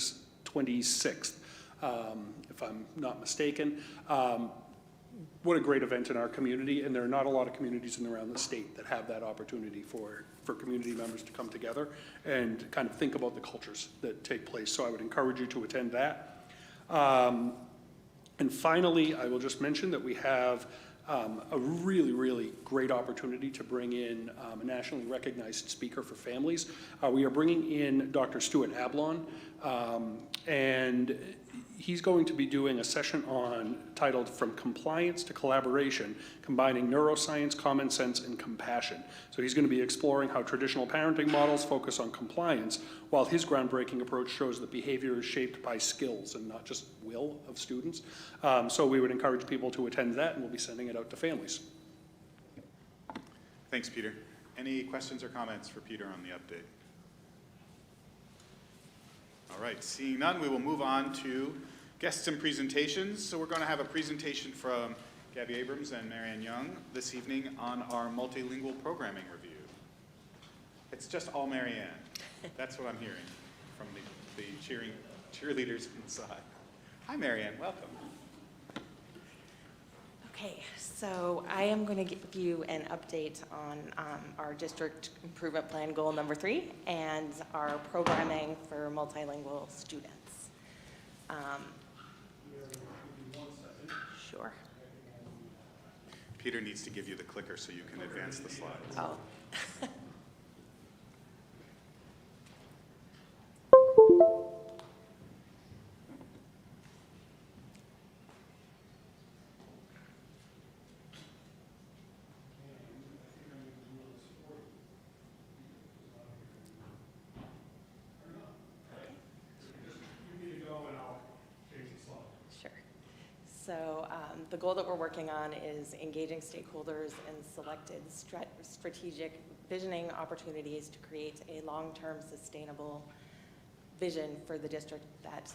S2: 26th. If I'm not mistaken. What a great event in our community, and there are not a lot of communities in and around the state that have that opportunity for community members to come together and kind of think about the cultures that take place. So I would encourage you to attend that. And finally, I will just mention that we have a really, really great opportunity to bring in a nationally recognized speaker for families. We are bringing in Dr. Stuart Ablon, and he's going to be doing a session titled From Compliance to Collaboration, Combining Neuroscience, Common Sense, and Compassion. So he's going to be exploring how traditional parenting models focus on compliance, while his groundbreaking approach shows that behavior is shaped by skills and not just will of students. So we would encourage people to attend that, and we'll be sending it out to families.
S1: Thanks, Peter. Any questions or comments for Peter on the update? All right, seeing none, we will move on to guests and presentations. So we're going to have a presentation from Gabby Abrams and Marianne Young this evening on our multilingual programming review. It's just all Marianne. That's what I'm hearing from the cheerleaders inside. Hi, Marianne, welcome.
S19: Okay, so I am going to give you an update on our district improvement plan goal number 3 and our programming for multilingual students. Sure.
S1: Peter needs to give you the clicker so you can advance the slides.
S19: Oh. So the goal that we're working on is engaging stakeholders in selected strategic visioning opportunities to create a long-term sustainable vision for the district that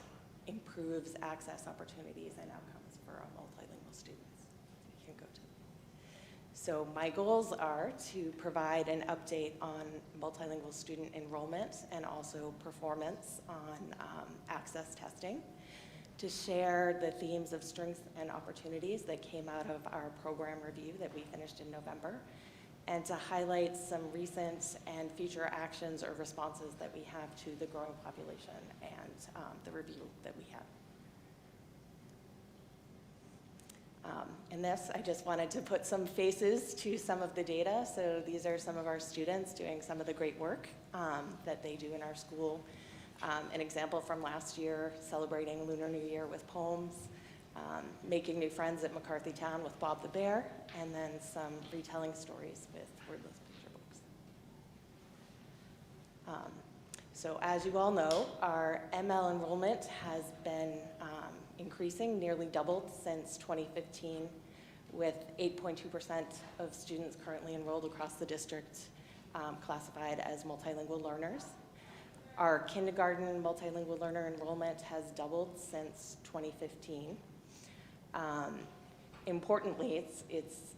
S19: improves access opportunities and outcomes for our multilingual students. You can go to. So my goals are to provide an update on multilingual student enrollment and also performance on access testing, to share the themes of strengths and opportunities that came out of our program review that we finished in November, and to highlight some recent and future actions or responses that we have to the growing population and the review that we have. In this, I just wanted to put some faces to some of the data. So these are some of our students doing some of the great work that they do in our school. An example from last year, celebrating Lunar New Year with poems, making new friends at McCarthy Town with Bob the Bear, and then some retelling stories with wordless picture books. So as you all know, our ML enrollment has been increasing, nearly doubled since 2015, with 8.2% of students currently enrolled across the district classified as multilingual learners. Our kindergarten multilingual learner enrollment has doubled since 2015. Importantly, it's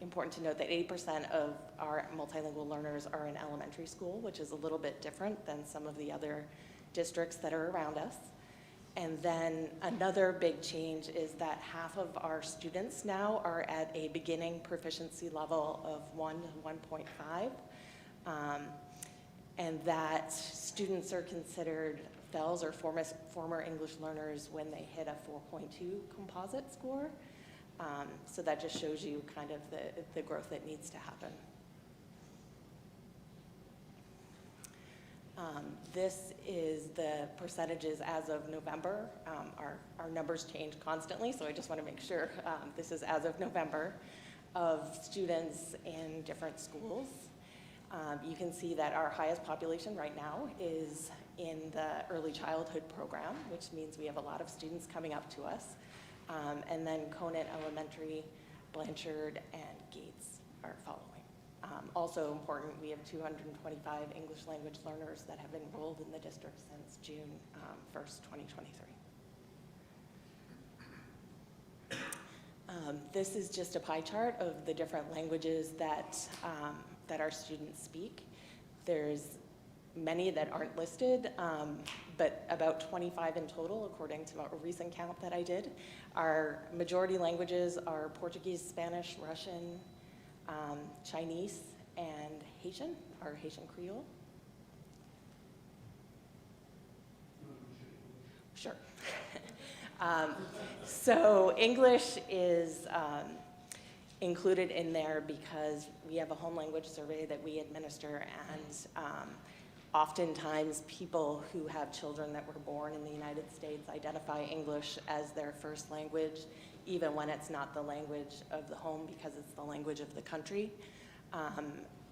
S19: important to note that 80% of our multilingual learners are in elementary school, which is a little bit different than some of the other districts that are around us. And then another big change is that half of our students now are at a beginning proficiency level of 1 to 1.5. And that students are considered FELs or former English learners when they hit a 4.2 composite score. So that just shows you kind of the growth that needs to happen. This is the percentages as of November. Our numbers change constantly, so I just want to make sure this is as of November of students in different schools. You can see that our highest population right now is in the early childhood program, which means we have a lot of students coming up to us. And then Conant Elementary, Blanchard, and Gates are following. Also important, we have 225 English language learners that have enrolled in the district since June 1st, 2023. This is just a pie chart of the different languages that our students speak. There's many that aren't listed, but about 25 in total, according to a recent count that I did. Our majority languages are Portuguese, Spanish, Russian, Chinese, and Haitian, or Haitian Creole. Sure. So English is included in there because we have a home language survey that we administer, and oftentimes people who have children that were born in the United States identify English as their first language, even when it's not the language of the home because it's the language of the country.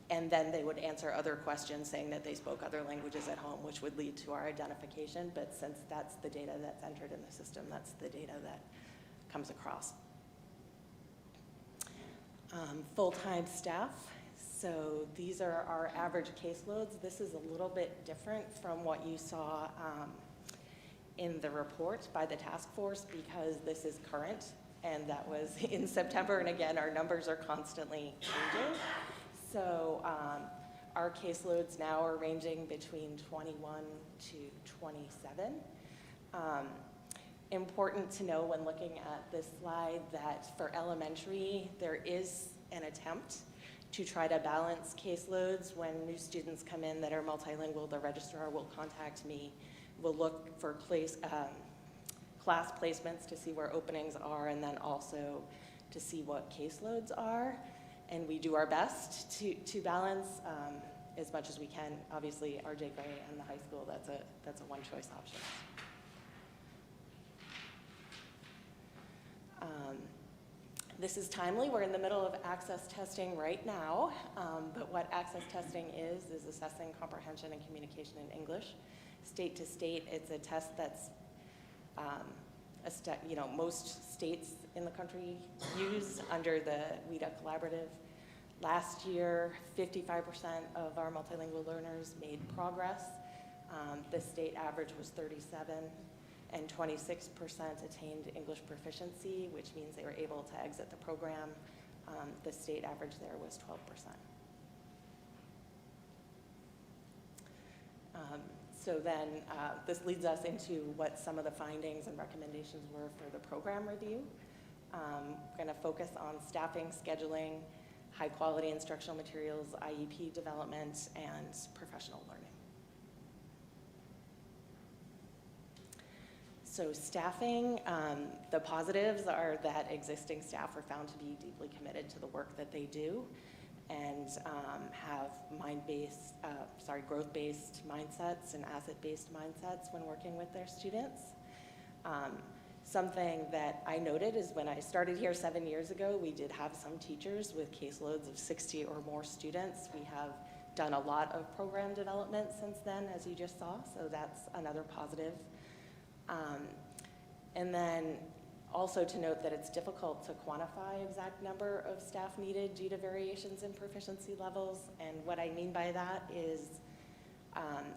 S19: And then they would answer other questions saying that they spoke other languages at home, which would lead to our identification. But since that's the data that's entered in the system, that's the data that comes across. Full-time staff. So these are our average caseloads. This is a little bit different from what you saw in the report by the task force because this is current, and that was in September. And again, our numbers are constantly changing. So our caseloads now are ranging between 21 to 27. Important to know when looking at this slide that for elementary, there is an attempt to try to balance caseloads. When new students come in that are multilingual, the registrar will contact me. We'll look for class placements to see where openings are, and then also to see what caseloads are. And we do our best to balance as much as we can. Obviously, RJ Gray and the high school, that's a one-choice option. This is timely. We're in the middle of access testing right now, but what access testing is assessing comprehension and communication in English. State to state, it's a test that's most states in the country use under the WIDA collaborative. Last year, 55% of our multilingual learners made progress. The state average was 37, and 26% attained English proficiency, which means they were able to exit the program. The state average there was 12%. So then this leads us into what some of the findings and recommendations were for the program review. We're going to focus on staffing, scheduling, high-quality instructional materials, IEP development, and professional learning. So staffing, the positives are that existing staff are found to be deeply committed to the work that they do and have growth-based mindsets and asset-based mindsets when working with their students. Something that I noted is when I started here 7 years ago, we did have some teachers with caseloads of 60 or more students. We have done a lot of program development since then, as you just saw, so that's another positive. And then also to note that it's difficult to quantify exact number of staff needed due to variations in proficiency levels. And what I mean by that is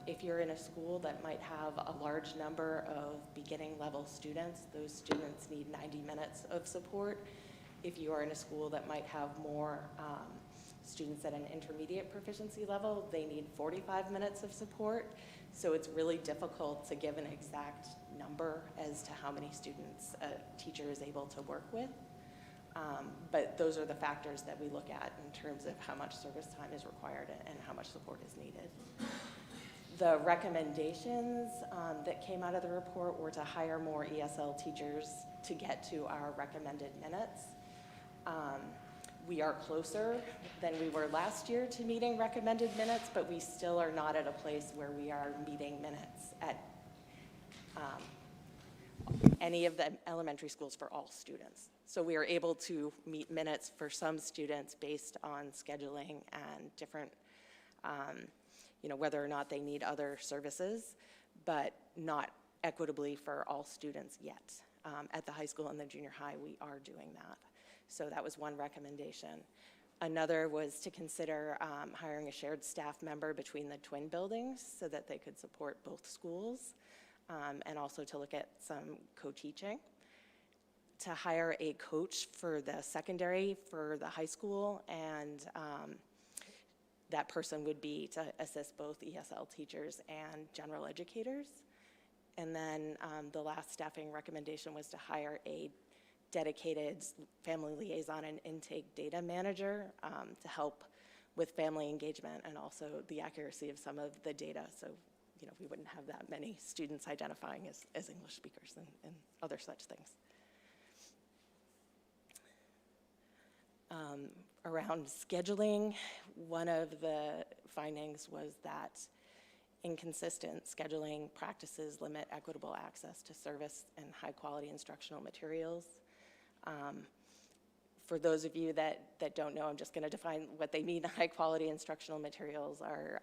S19: if you're in a school that might have a large number of beginning level students, those students need 90 minutes of support. If you are in a school that might have more students at an intermediate proficiency level, they need 45 minutes of support. So it's really difficult to give an exact number as to how many students a teacher is able to work with. But those are the factors that we look at in terms of how much service time is required and how much support is needed. The recommendations that came out of the report were to hire more ESL teachers to get to our recommended minutes. We are closer than we were last year to meeting recommended minutes, but we still are not at a place where we are meeting minutes at any of the elementary schools for all students. So we are able to meet minutes for some students based on scheduling and different, whether or not they need other services, but not equitably for all students yet. At the high school and the junior high, we are doing that. So that was one recommendation. Another was to consider hiring a shared staff member between the twin buildings so that they could support both schools, and also to look at some co-teaching. To hire a coach for the secondary for the high school, and that person would be to assist both ESL teachers and general educators. And then the last staffing recommendation was to hire a dedicated family liaison and intake data manager to help with family engagement and also the accuracy of some of the data. So, we wouldn't have that many students identifying as English speakers and other such things. Around scheduling, one of the findings was that inconsistent scheduling practices limit equitable access to service and high-quality instructional materials. For those of you that don't know, I'm just going to define what they mean. High-quality instructional materials are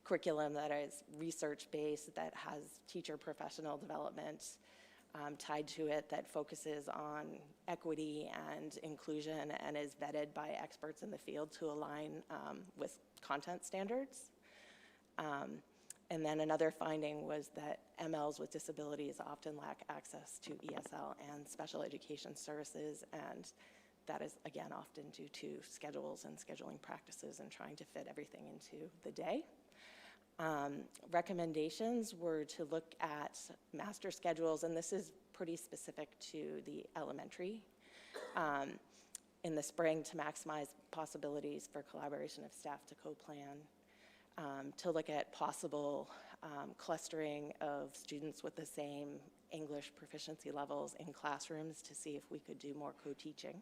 S19: curriculum that is research-based, that has teacher professional development tied to it, that focuses on equity and inclusion and is vetted by experts in the field to align with content standards. And then another finding was that MLs with disabilities often lack access to ESL and special education services, and that is, again, often due to schedules and scheduling practices and trying to fit everything into the day. Recommendations were to look at master schedules, and this is pretty specific to the elementary. In the spring, to maximize possibilities for collaboration of staff to co-plan. To look at possible clustering of students with the same English proficiency levels in classrooms to see if we could do more co-teaching.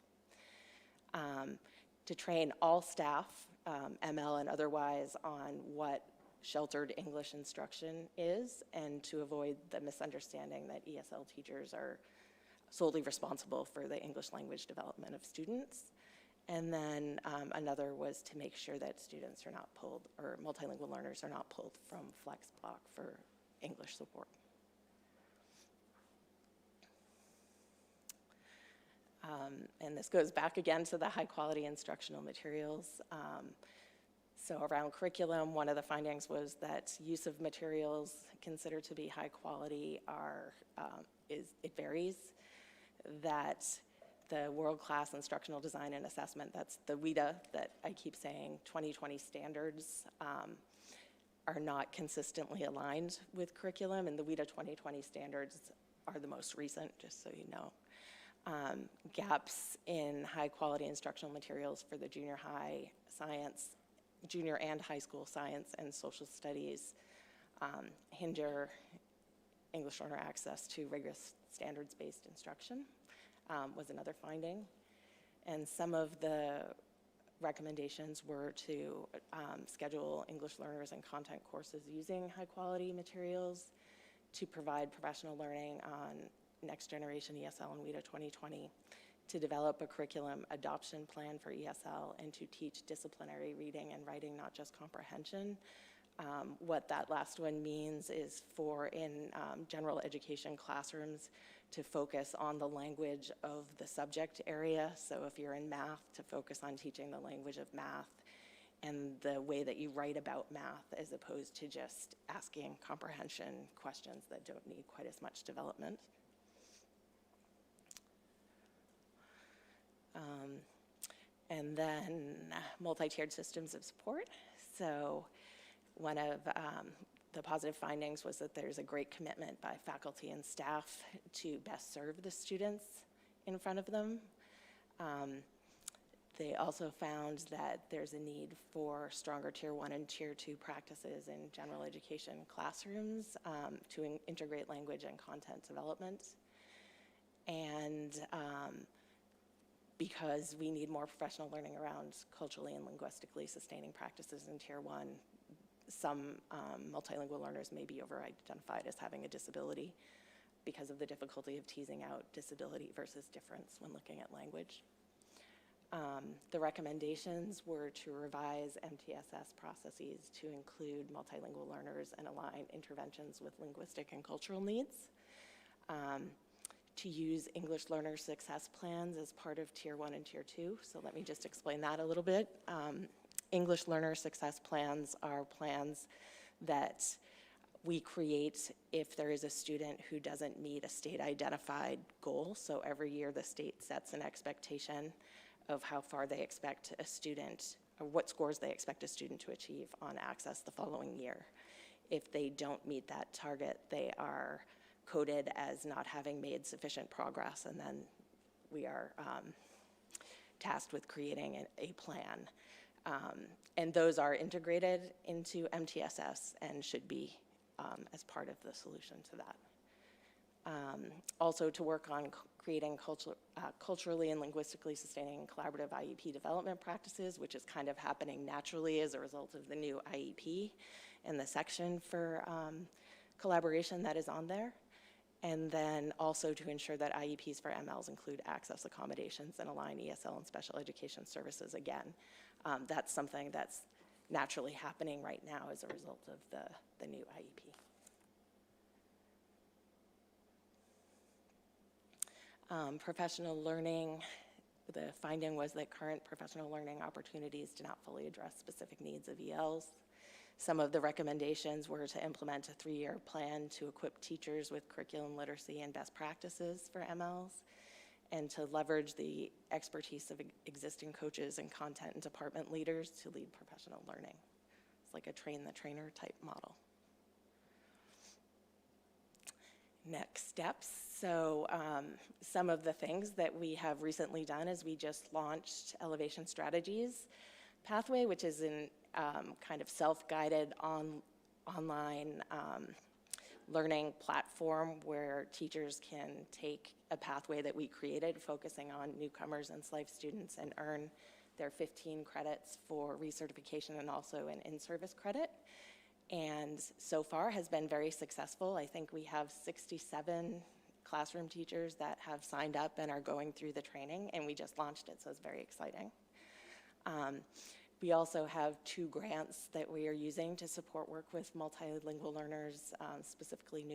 S19: To train all staff, ML and otherwise, on what sheltered English instruction is, and to avoid the misunderstanding that ESL teachers are solely responsible for the English language development of students. And then another was to make sure that students are not pulled, or multilingual learners are not pulled from Flex Block for English support. And this goes back again to the high quality instructional materials. So around curriculum, one of the findings was that use of materials considered to be high quality it varies. That the world-class instructional design and assessment, that's the WIDA that I keep saying, 2020 standards, are not consistently aligned with curriculum, and the WIDA 2020 standards are the most recent, just so you know. Gaps in high-quality instructional materials for the junior high science, junior and high school science and social studies hinder English learner access to rigorous standards-based instruction was another finding. And some of the recommendations were to schedule English learners and content courses using high-quality materials, to provide professional learning on next generation ESL and WIDA 2020, to develop a curriculum adoption plan for ESL, and to teach disciplinary reading and writing, not just comprehension. What that last one means is for in general education classrooms to focus on the language of the subject area. So if you're in math, to focus on teaching the language of math and the way that you write about math, as opposed to just asking comprehension questions that don't need quite as much development. And then multi-tiered systems of support. So one of the positive findings was that there's a great commitment by faculty and staff to best serve the students in front of them. They also found that there's a need for stronger Tier 1 and Tier 2 practices in general education classrooms to integrate language and content development. And because we need more professional learning around culturally and linguistically sustaining practices in Tier 1, some multilingual learners may be over-identified as having a disability because of the difficulty of teasing out disability versus difference when looking at language. The recommendations were to revise MTSS processes to include multilingual learners and align interventions with linguistic and cultural needs. To use English learner success plans as part of Tier 1 and Tier 2. So let me just explain that a little bit. English learner success plans are plans that we create if there is a student who doesn't meet a state-identified goal. So every year the state sets an expectation of how far they expect a student, or what scores they expect a student to achieve on access the following year. If they don't meet that target, they are coded as not having made sufficient progress, and then we are tasked with creating a plan. And those are integrated into MTSS and should be as part of the solution to that. Also to work on creating culturally and linguistically sustaining collaborative IEP development practices, which is kind of happening naturally as a result of the new IEP and the section for collaboration that is on there. And then also to ensure that IEPs for MLs include access accommodations and align ESL and special education services again. That's something that's naturally happening right now as a result of the new IEP. Professional learning, the finding was that current professional learning opportunities do not fully address specific needs of ELs. Some of the recommendations were to implement a 3-year plan to equip teachers with curriculum literacy and best practices for MLs, and to leverage the expertise of existing coaches and content and department leaders to lead professional learning. It's like a train-the-trainer type model. Next steps. So some of the things that we have recently done is we just launched Elevation Strategies Pathway, which is in kind of self-guided online learning platform where teachers can take a pathway that we created focusing on newcomers and SLIFE students and earn their 15 credits for recertification and also an in-service credit. And so far has been very successful. I think we have 67 classroom teachers that have signed up and are going through the training, and we just launched it, so it's very exciting. We also have 2 grants that we are using to support work with multilingual learners, specifically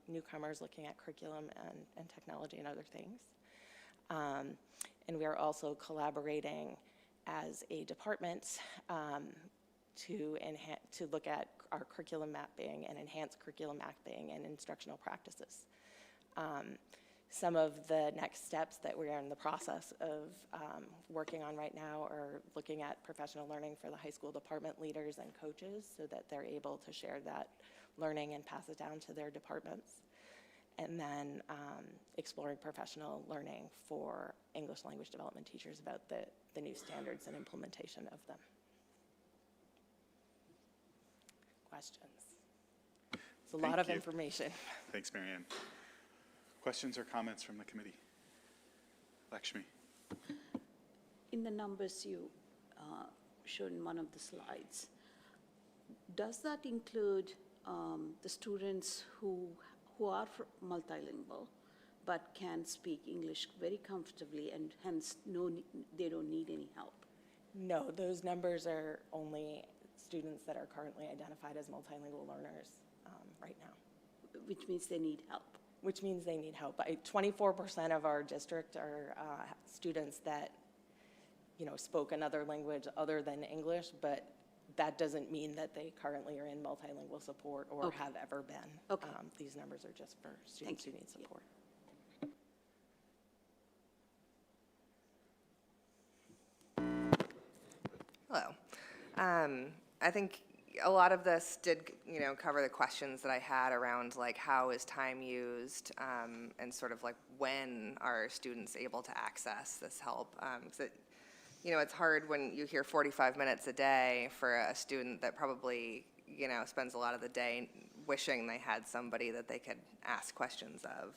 S19: newcomers looking at curriculum and technology and other things. And we are also collaborating as a department to look at our curriculum mapping and enhance curriculum mapping and instructional practices. Some of the next steps that we're in the process of working on right now are looking at professional learning for the high school department leaders and coaches so that they're able to share that learning and pass it down to their departments. And then exploring professional learning for English language development teachers about the new standards and implementation of them. Questions? It's a lot of information.
S1: Thanks, Marianne. Questions or comments from the committee? Lakshmi.
S9: In the numbers you showed in one of the slides, does that include the students who are multilingual but can speak English very comfortably and hence they don't need any help?
S19: No, those numbers are only students that are currently identified as multilingual learners right now.
S9: Which means they need help.
S19: Which means they need help. 24% of our district are students that, spoke another language other than English, but that doesn't mean that they currently are in multilingual support or have ever been.
S9: Okay.
S19: These numbers are just for students who need support.
S20: Hello. I think a lot of this did, cover the questions that I had around like how is time used and sort of like when are students able to access this help? Because it's hard when you hear 45 minutes a day for a student that probably, spends a lot of the day wishing they had somebody that they could ask questions of.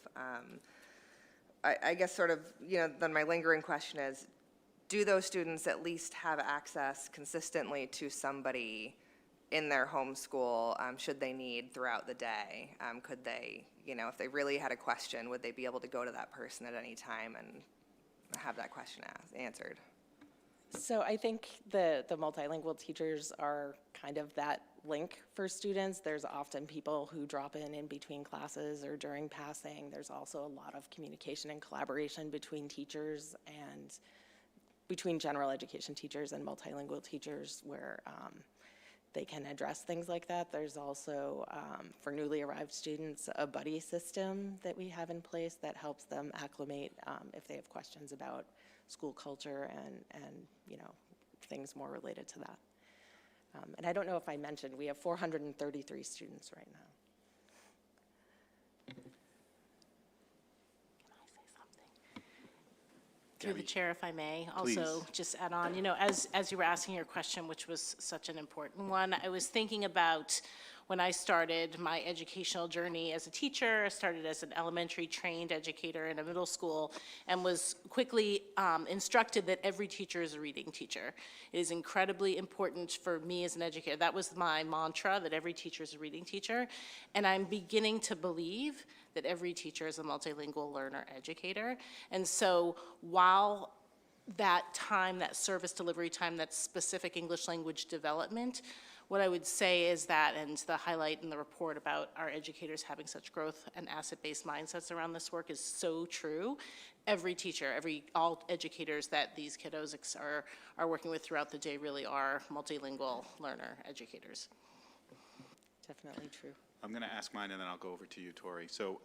S20: I guess sort of, then my lingering question is, do those students at least have access consistently to somebody in their home school, should they need throughout the day? Could they, if they really had a question, would they be able to go to that person at any time and have that question answered?
S19: So I think the multilingual teachers are kind of that link for students. There's often people who drop in between classes or during passing. There's also a lot of communication and collaboration between teachers and between general education teachers and multilingual teachers where they can address things like that. There's also, for newly arrived students, a buddy system that we have in place that helps them acclimate if they have questions about school culture and things more related to that. And I don't know if I mentioned, we have 433 students right now.
S21: Through the chair, if I may, also just add on, as you were asking your question, which was such an important one, I was thinking about when I started my educational journey as a teacher. I started as an elementary trained educator in a middle school and was quickly instructed that every teacher is a reading teacher. It is incredibly important for me as an educator. That was my mantra, that every teacher is a reading teacher. And I'm beginning to believe that every teacher is a multilingual learner educator. And so while that time, that service delivery time, that specific English language development, what I would say is that, and the highlight in the report about our educators having such growth and asset-based mindsets around this work is so true. Every teacher, all educators that these kiddos are working with throughout the day really are multilingual learner educators.
S19: Definitely true.
S1: I'm going to ask mine and then I'll go over to you, Tori. So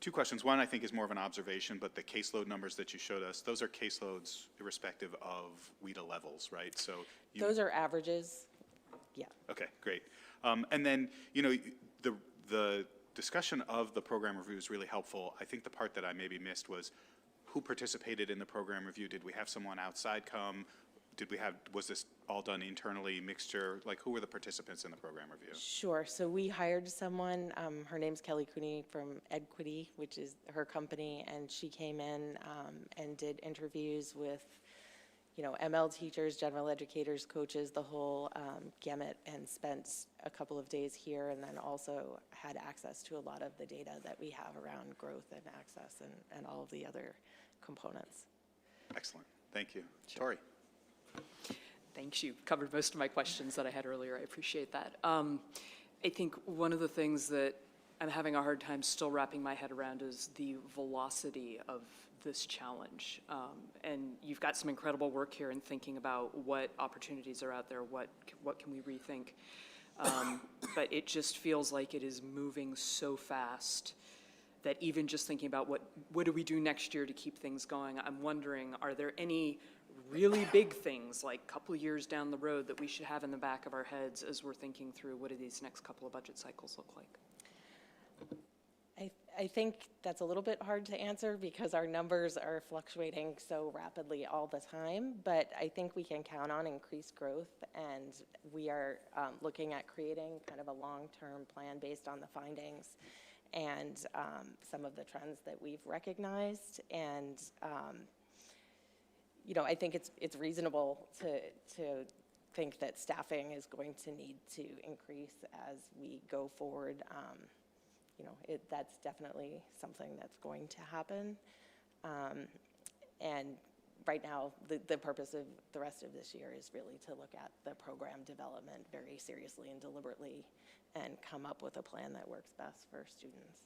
S1: two questions. One, I think, is more of an observation, but the caseload numbers that you showed us, those are caseloads irrespective of WIDA levels, right? So
S19: those are averages. Yeah.
S1: Okay, great. And then, the discussion of the program review is really helpful. I think the part that I maybe missed was who participated in the program review. Did we have someone outside come? Was this all done internally, mixture? Like, who were the participants in the program review?
S19: Sure. So we hired someone, her name's Kelly Cooney from EdQuity, which is her company, and she came in and did interviews with ML teachers, general educators, coaches, the whole gamut, and spent a couple of days here, and then also had access to a lot of the data that we have around growth and access and all of the other components.
S1: Excellent. Thank you. Tori.
S7: Thanks. You covered most of my questions that I had earlier. I appreciate that. I think one of the things that I'm having a hard time still wrapping my head around is the velocity of this challenge. And you've got some incredible work here in thinking about what opportunities are out there, what can we rethink. But it just feels like it is moving so fast that even just thinking about what do we do next year to keep things going, I'm wondering, are there any really big things, like a couple years down the road, that we should have in the back of our heads as we're thinking through what do these next couple of budget cycles look like?
S19: I think that's a little bit hard to answer because our numbers are fluctuating so rapidly all the time, but I think we can count on increased growth, and we are looking at creating kind of a long-term plan based on the findings and some of the trends that we've recognized. And you know, I think it's reasonable to think that staffing is going to need to increase as we go forward. You know, that's definitely something that's going to happen. And right now, the purpose of the rest of this year is really to look at the program development very seriously and deliberately and come up with a plan that works best for students.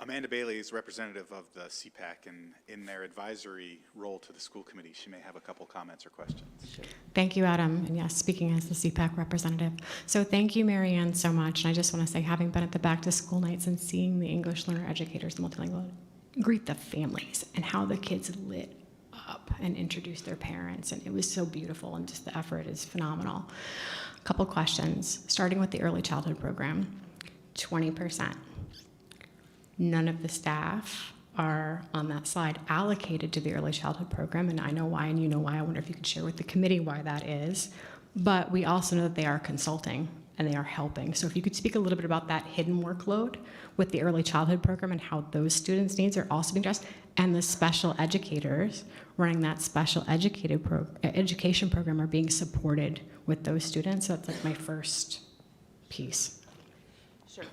S1: Amanda Bailey is representative of the CPAC, and in their advisory role to the school committee, she may have a couple comments or questions. Sure.
S3: Thank you, Adam. And yes, speaking as the CPAC representative. So thank you, Marianne, so much. And I just want to say, having been at the back to school nights and seeing the English learner educators, the multilingual, greet the families and how the kids lit up and introduced their parents. And it was so beautiful, and just the effort is phenomenal. A couple questions, starting with the early childhood program, 20%. None of the staff are on that slide allocated to the early childhood program, and I know why, and you know why. I wonder if you could share with the committee why that is. But we also know that they are consulting and they are helping. So if you could speak a little bit about that hidden workload with the early childhood program and how those students' needs are also being addressed, and the special educators running that special education program are being supported with those students. So that's like my first piece.
S19: Sure.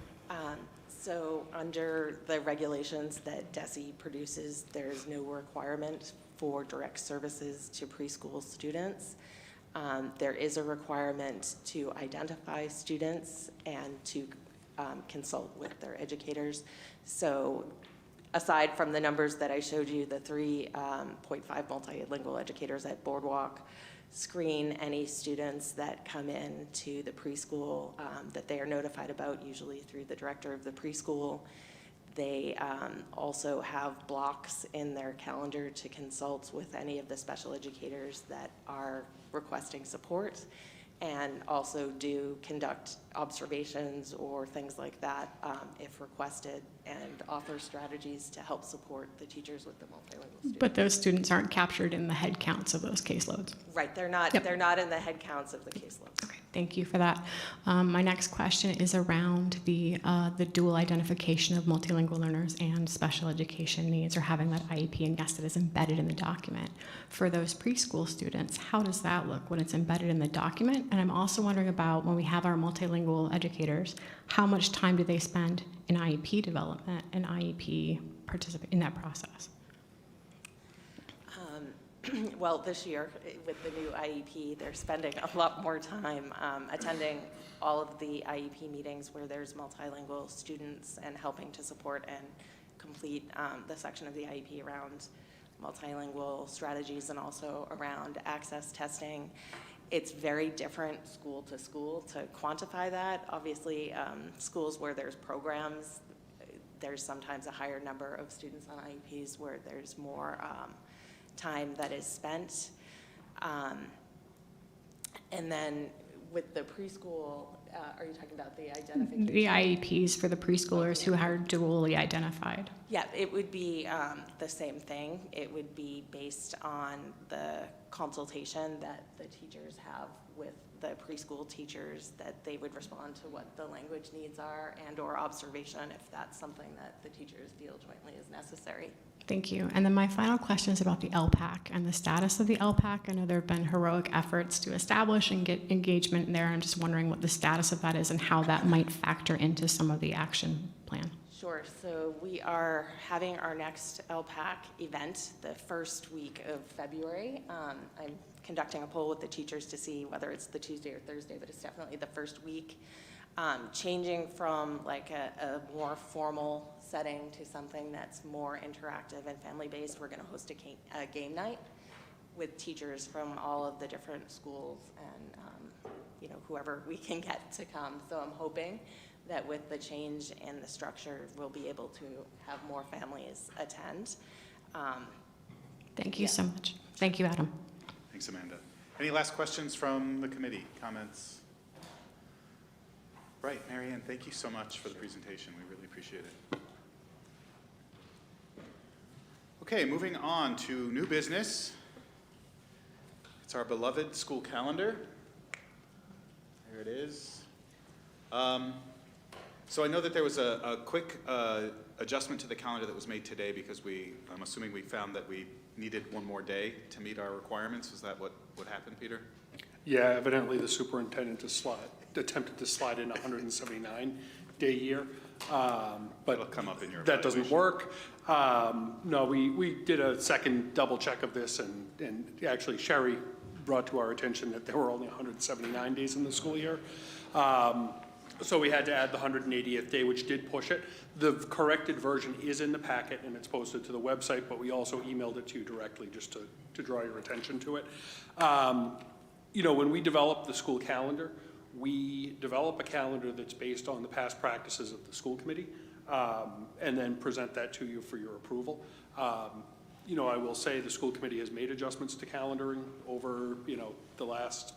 S19: So under the regulations that DESE produces, there's no requirement for direct services to preschool students. There is a requirement to identify students and to consult with their educators. So aside from the numbers that I showed you, the 3.5 multilingual educators at Boardwalk screen any students that come in to the preschool that they are notified about, usually through the director of the preschool. They also have blocks in their calendar to consult with any of the special educators that are requesting support, and also do conduct observations or things like that if requested, and offer strategies to help support the teachers with the multilingual students.
S3: But those students aren't captured in the head counts of those caseloads.
S19: Right, they're not. Yep. They're not in the head counts of the caseloads.
S3: Okay, thank you for that. My next question is around the dual identification of multilingual learners and special education needs, or having that IEP, and yes, it is embedded in the document. For those preschool students, how does that look when it's embedded in the document? And I'm also wondering about when we have our multilingual educators, how much time do they spend in IEP development and IEP participate in that process?
S19: Well, this year with the new IEP, they're spending a lot more time attending all of the IEP meetings where there's multilingual students, and helping to support and complete the section of the IEP around multilingual strategies and also around access testing. It's very different school to school to quantify that. Obviously, schools where there's programs, there's sometimes a higher number of students on IEPs where there's more time that is spent. And then with the preschool, are you talking about the identification?
S3: The IEPs for the preschoolers who are dually identified.
S19: Yeah, it would be the same thing. It would be based on the consultation that the teachers have with the preschool teachers, that they would respond to what the language needs are, and or observation if that's something that the teachers feel jointly is necessary.
S3: Thank you. And then my final question is about the LPAC and the status of the LPAC. I know there have been heroic efforts to establish and get engagement in there. I'm just wondering what the status of that is and how that might factor into some of the action plan.
S19: Sure. So we are having our next LPAC event the first week of February. I'm conducting a poll with the teachers to see whether it's the Tuesday or Thursday, but it's definitely the first week. Changing from like a more formal setting to something that's more interactive and family-based, we're going to host a game night with teachers from all of the different schools and, you know, whoever we can get to come. So I'm hoping that with the change in the structure, we'll be able to have more families attend.
S3: Thank you so much. Thank you, Adam.
S1: Thanks, Amanda. Any last questions from the committee? Comments? Right, Marianne, thank you so much for the presentation. We really appreciate it. Okay, moving on to new business. It's our beloved school calendar. There it is. So I know that there was a quick adjustment to the calendar that was made today because I'm assuming we found that we needed one more day to meet our requirements. Is that what happened, Peter?
S2: Yeah, evidently the superintendent attempted to slide in a 179-day year. But
S1: it'll come up in your
S2: that doesn't work. No, we did a second double check of this, and actually Sherry brought to our attention that there were only 179 days in the school year. So we had to add the 180th day, which did push it. The corrected version is in the packet and it's posted to the website, but we also emailed it to you directly just to draw your attention to it. You know, when we develop the school calendar, we develop a calendar that's based on the past practices of the school committee, and then present that to you for your approval. You know, I will say the school committee has made adjustments to calendaring over, you know, the last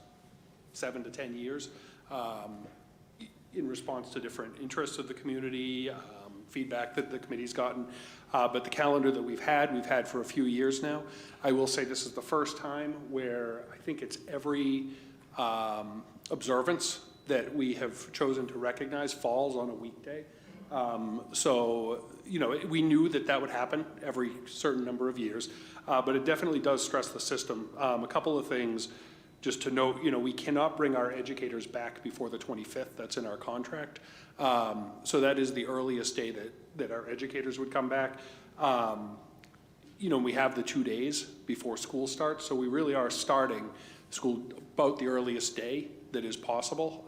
S2: 7 to 10 years in response to different interests of the community, feedback that the committee's gotten. But the calendar that we've had for a few years now. I will say this is the first time where I think it's every observance that we have chosen to recognize falls on a weekday. So, you know, we knew that would happen every certain number of years, but it definitely does stress the system. A couple of things just to note, you know, we cannot bring our educators back before the 25th. That's in our contract. So that is the earliest day that our educators would come back. You know, we have the 2 days before school starts, so we really are starting school about the earliest day that is possible.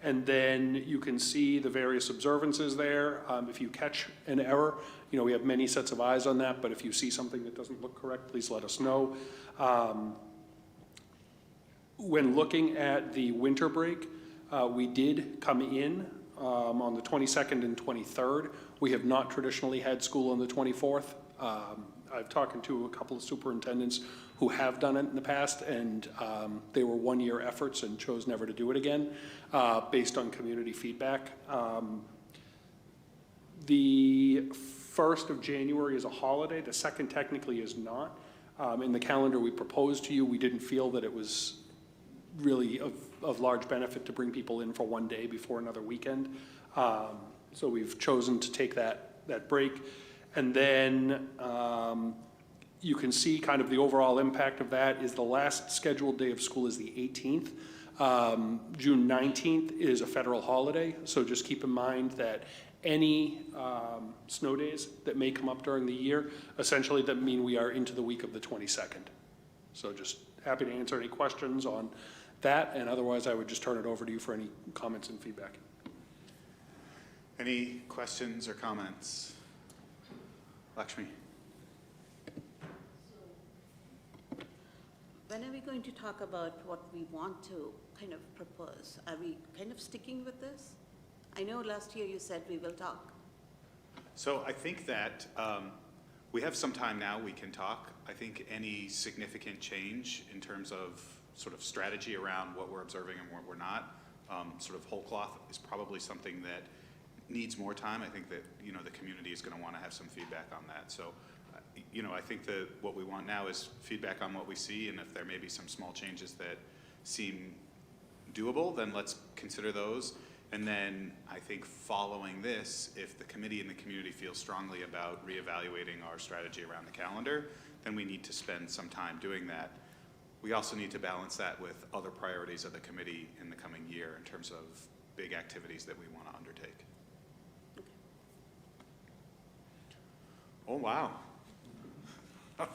S2: And then you can see the various observances there. If you catch an error, you know, we have many sets of eyes on that, but if you see something that doesn't look correct, please let us know. When looking at the winter break, we did come in on the 22nd and 23rd. We have not traditionally had school on the 24th. I've talked to a couple of superintendents who have done it in the past, and they were one-year efforts and chose never to do it again based on community feedback. The 1st of January is a holiday. The 2nd technically is not. In the calendar we proposed to you, we didn't feel that it was really of large benefit to bring people in for one day before another weekend. So we've chosen to take that break. And then you can see kind of the overall impact of that is the last scheduled day of school is the 18th. June 19th is a federal holiday, so just keep in mind that any snow days that may come up during the year, essentially that mean we are into the week of the 22nd. So just happy to answer any questions on that, and otherwise I would just turn it over to you for any comments and feedback.
S1: Any questions or comments? Lakshmi.
S9: When are we going to talk about what we want to kind of propose? Are we kind of sticking with this? I know last year you said we will talk.
S1: So I think that we have some time now we can talk. I think any significant change in terms of sort of strategy around what we're observing and what we're not, sort of whole cloth, is probably something that needs more time. I think that, you know, the community is going to want to have some feedback on that. So, you know, I think that what we want now is feedback on what we see, and if there may be some small changes that seem doable, then let's consider those. And then I think following this, if the committee and the community feel strongly about reevaluating our strategy around the calendar, then we need to spend some time doing that. We also need to balance that with other priorities of the committee in the coming year in terms of big activities that we want to undertake. Oh, wow.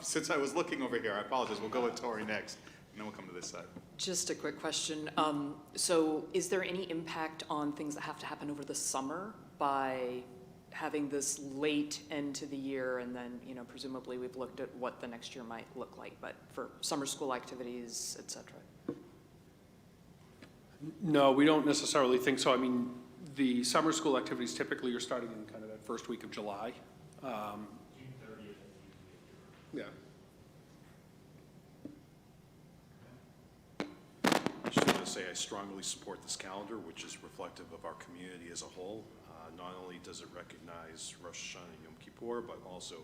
S1: Since I was looking over here, I apologize. We'll go with Tori next, and then we'll come to this side.
S7: Just a quick question. So is there any impact on things that have to happen over the summer by having this late end to the year, and then, you know, presumably we've looked at what the next year might look like, but for summer school activities, et cetera.
S2: No, we don't necessarily think so. I mean, the summer school activities typically are starting in kind of that first week of July.
S4: June 30th.
S2: Yeah.
S4: I just want to say I strongly support this calendar, which is reflective of our community as a whole. Not only does it recognize Rosh Hashanah and Yom Kippur, but also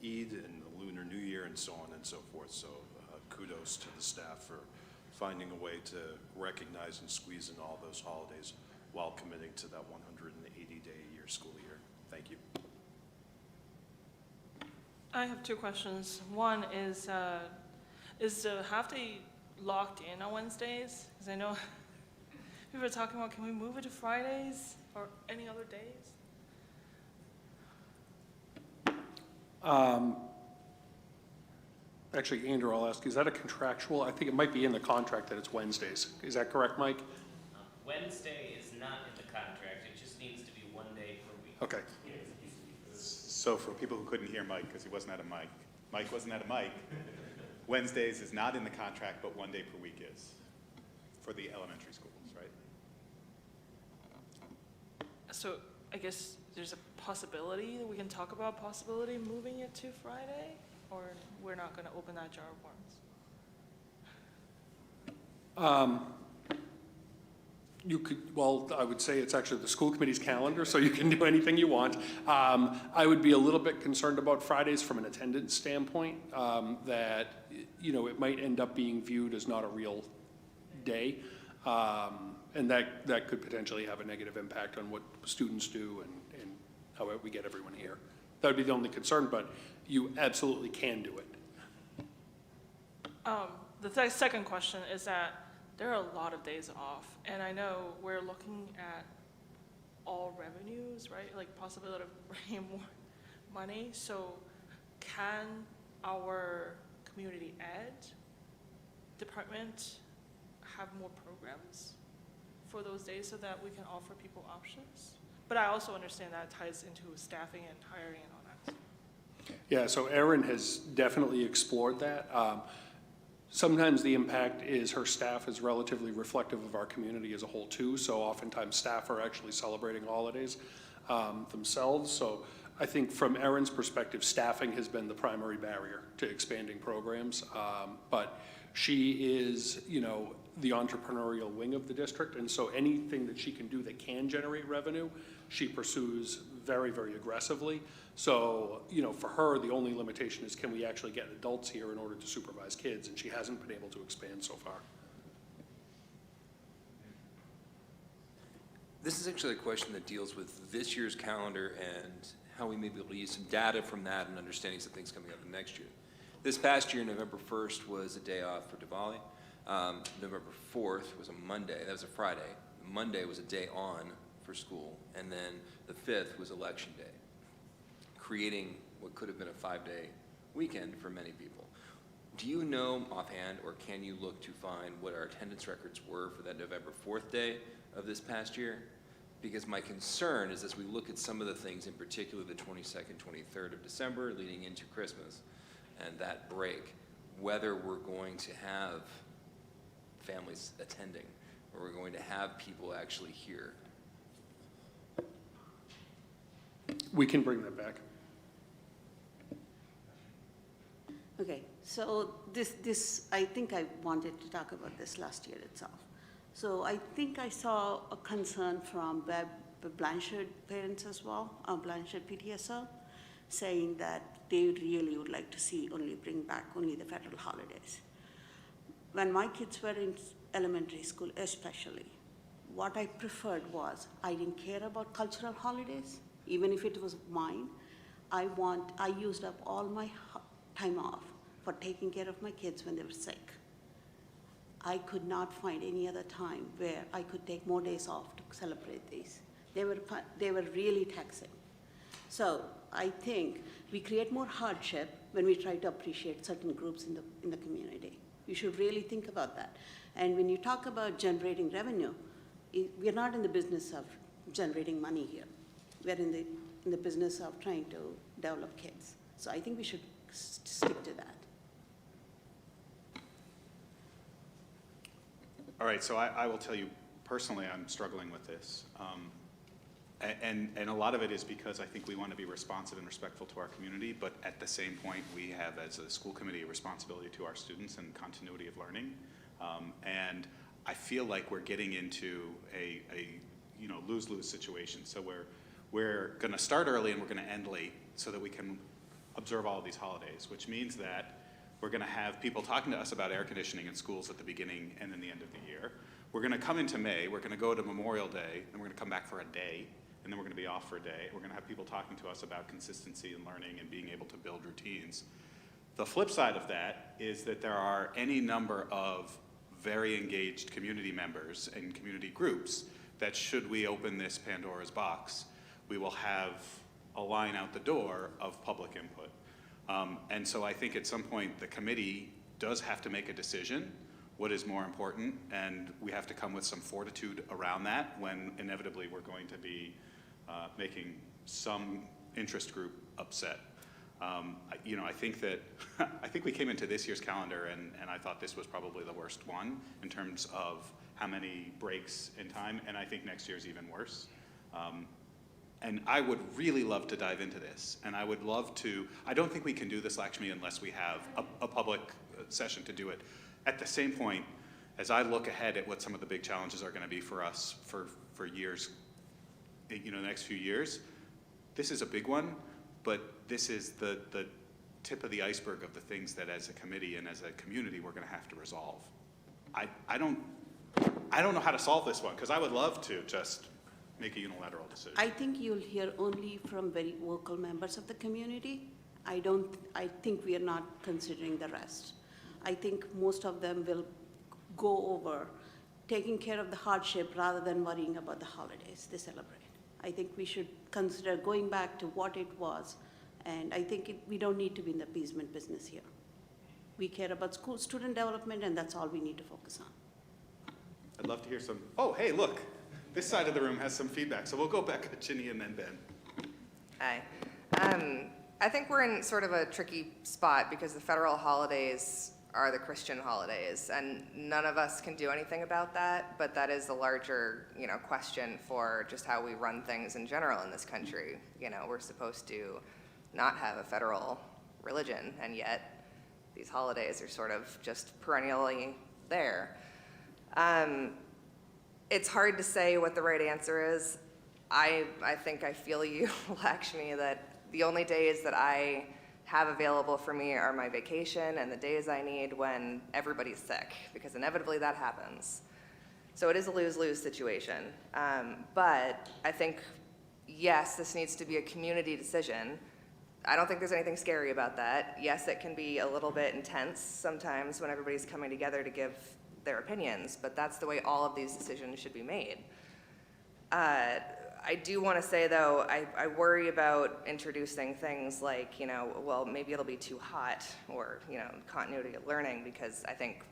S4: Eid and the Lunar New Year and so on and so forth. So kudos to the staff for finding a way to recognize and squeeze in all those holidays while committing to that 180-day-a-year school year. Thank you.
S8: I have two questions. One is the half-day locked in on Wednesdays? Because I know people are talking about, can we move it to Fridays or any other days?
S2: Actually, Andrew, I'll ask, is that a contractual? I think it might be in the contract that it's Wednesdays. Is that correct, Mike?
S13: Wednesday is not in the contract. It just needs to be 1 day per week.
S2: Okay.
S1: So for people who couldn't hear Mike because he wasn't at a mic, Mike wasn't at a mic, Wednesdays is not in the contract, but 1 day per week is for the elementary schools, right?
S8: So I guess there's a possibility that we can talk about possibility moving it to Friday, or we're not going to open that jar of worms?
S2: You could, well, I would say it's actually the school committee's calendar, so you can do anything you want. I would be a little bit concerned about Fridays from an attendance standpoint, that, you know, it might end up being viewed as not a real day. And that could potentially have a negative impact on what students do and how we get everyone here. That would be the only concern, but you absolutely can do it.
S8: The second question is that there are a lot of days off, and I know we're looking at all revenues, right? Like possibility of bringing more money. So can our community ed department have more programs for those days so that we can offer people options? But I also understand that ties into staffing and hiring and all that.
S2: Yeah, so Erin has definitely explored that. Sometimes the impact is her staff is relatively reflective of our community as a whole too, so oftentimes staff are actually celebrating holidays themselves. So I think from Erin's perspective, staffing has been the primary barrier to expanding programs, but she is, you know, the entrepreneurial wing of the district, and so anything that she can do that can generate revenue, she pursues very, very aggressively. So, you know, for her, the only limitation is can we actually get adults here in order to supervise kids, and she hasn't been able to expand so far.
S22: This is actually a question that deals with this year's calendar and how we may be able to use some data from that and understanding some things coming up in next year. This past year, November 1st was a day off for Diwali. November 4th was a Monday, that was a Friday. Monday was a day on for school, and then the 5th was election day, creating what could have been a 5-day weekend for many people. Do you know offhand, or can you look to find what our attendance records were for that November 4th day of this past year? Because my concern is as we look at some of the things, in particular the 22nd, 23rd of December leading into Christmas and that break, whether we're going to have families attending or we're going to have people actually here.
S2: We can bring that back.
S9: Okay, so this, I think I wanted to talk about this last year itself. So I think I saw a concern from Blanchard parents as well, Blanchard PTSO, saying that they really would like to see bring back only the federal holidays. When my kids were in elementary school especially, what I preferred was, I didn't care about cultural holidays, even if it was mine. I used up all my time off for taking care of my kids when they were sick. I could not find any other time where I could take more days off to celebrate these. They were really taxing. So I think we create more hardship when we try to appreciate certain groups in the community. You should really think about that. And when you talk about generating revenue, we're not in the business of generating money here. We're in the in the business of trying to develop kids. So I think we should stick to that.
S1: All right, so I will tell you, personally, I'm struggling with this. And a lot of it is because I think we want to be responsive and respectful to our community, but at the same point, we have, as a school committee, a responsibility to our students and continuity of learning. And I feel like we're getting into a lose-lose situation. So we're going to start early and we're going to end late so that we can observe all of these holidays, which means that we're going to have people talking to us about air conditioning in schools at the beginning and then the end of the year. We're going to come into May, we're going to go to Memorial Day, and we're going to come back for a day, and then we're going to be off for a day. We're going to have people talking to us about consistency in learning and being able to build routines. The flip side of that is that there are any number of very engaged community members and community groups that, should we open this Pandora's box, we will have a line out the door of public input. And so I think at some point the committee does have to make a decision, what is more important, and we have to come with some fortitude around that when inevitably we're going to be making some interest group upset. I think that I think we came into this year's calendar and I thought this was probably the worst one in terms of how many breaks in time, and I think next year's even worse. And I would really love to dive into this, and I would love to. I don't think we can do this, Lakshmi, unless we have a public session to do it. At the same point, as I look ahead at what some of the big challenges are going to be for us for years, the next few years, this is a big one, but this is the tip of the iceberg of the things that as a committee and as a community we're going to have to resolve. I don't know how to solve this one, because I would love to just make a unilateral decision.
S9: I think you'll hear only from very vocal members of the community. I think we are not considering the rest. I think most of them will go over taking care of the hardship rather than worrying about the holidays they celebrate. I think we should consider going back to what it was, and I think we don't need to be in the appeasement business here. We care about student development, and that's all we need to focus on.
S1: I'd love to hear some. Oh, hey, look. This side of the room has some feedback, so we'll go back to Ginny and then Ben.
S20: Hi. I think we're in sort of a tricky spot because the federal holidays are the Christian holidays, and none of us can do anything about that, but that is the larger, question for just how we run things in general in this country. We're supposed to not have a federal religion, and yet these holidays are sort of just perennially there. It's hard to say what the right answer is. I think I feel you, Lakshmi, that the only days that I have available for me are my vacation and the days I need when everybody's sick, because inevitably that happens. So it is a lose-lose situation. But I think, yes, this needs to be a community decision. I don't think there's anything scary about that. Yes, it can be a little bit intense sometimes when everybody's coming together to give their opinions, but that's the way all of these decisions should be made. I do want to say, though, I worry about introducing things like, well, maybe it'll be too hot, or, continuity of learning, because I think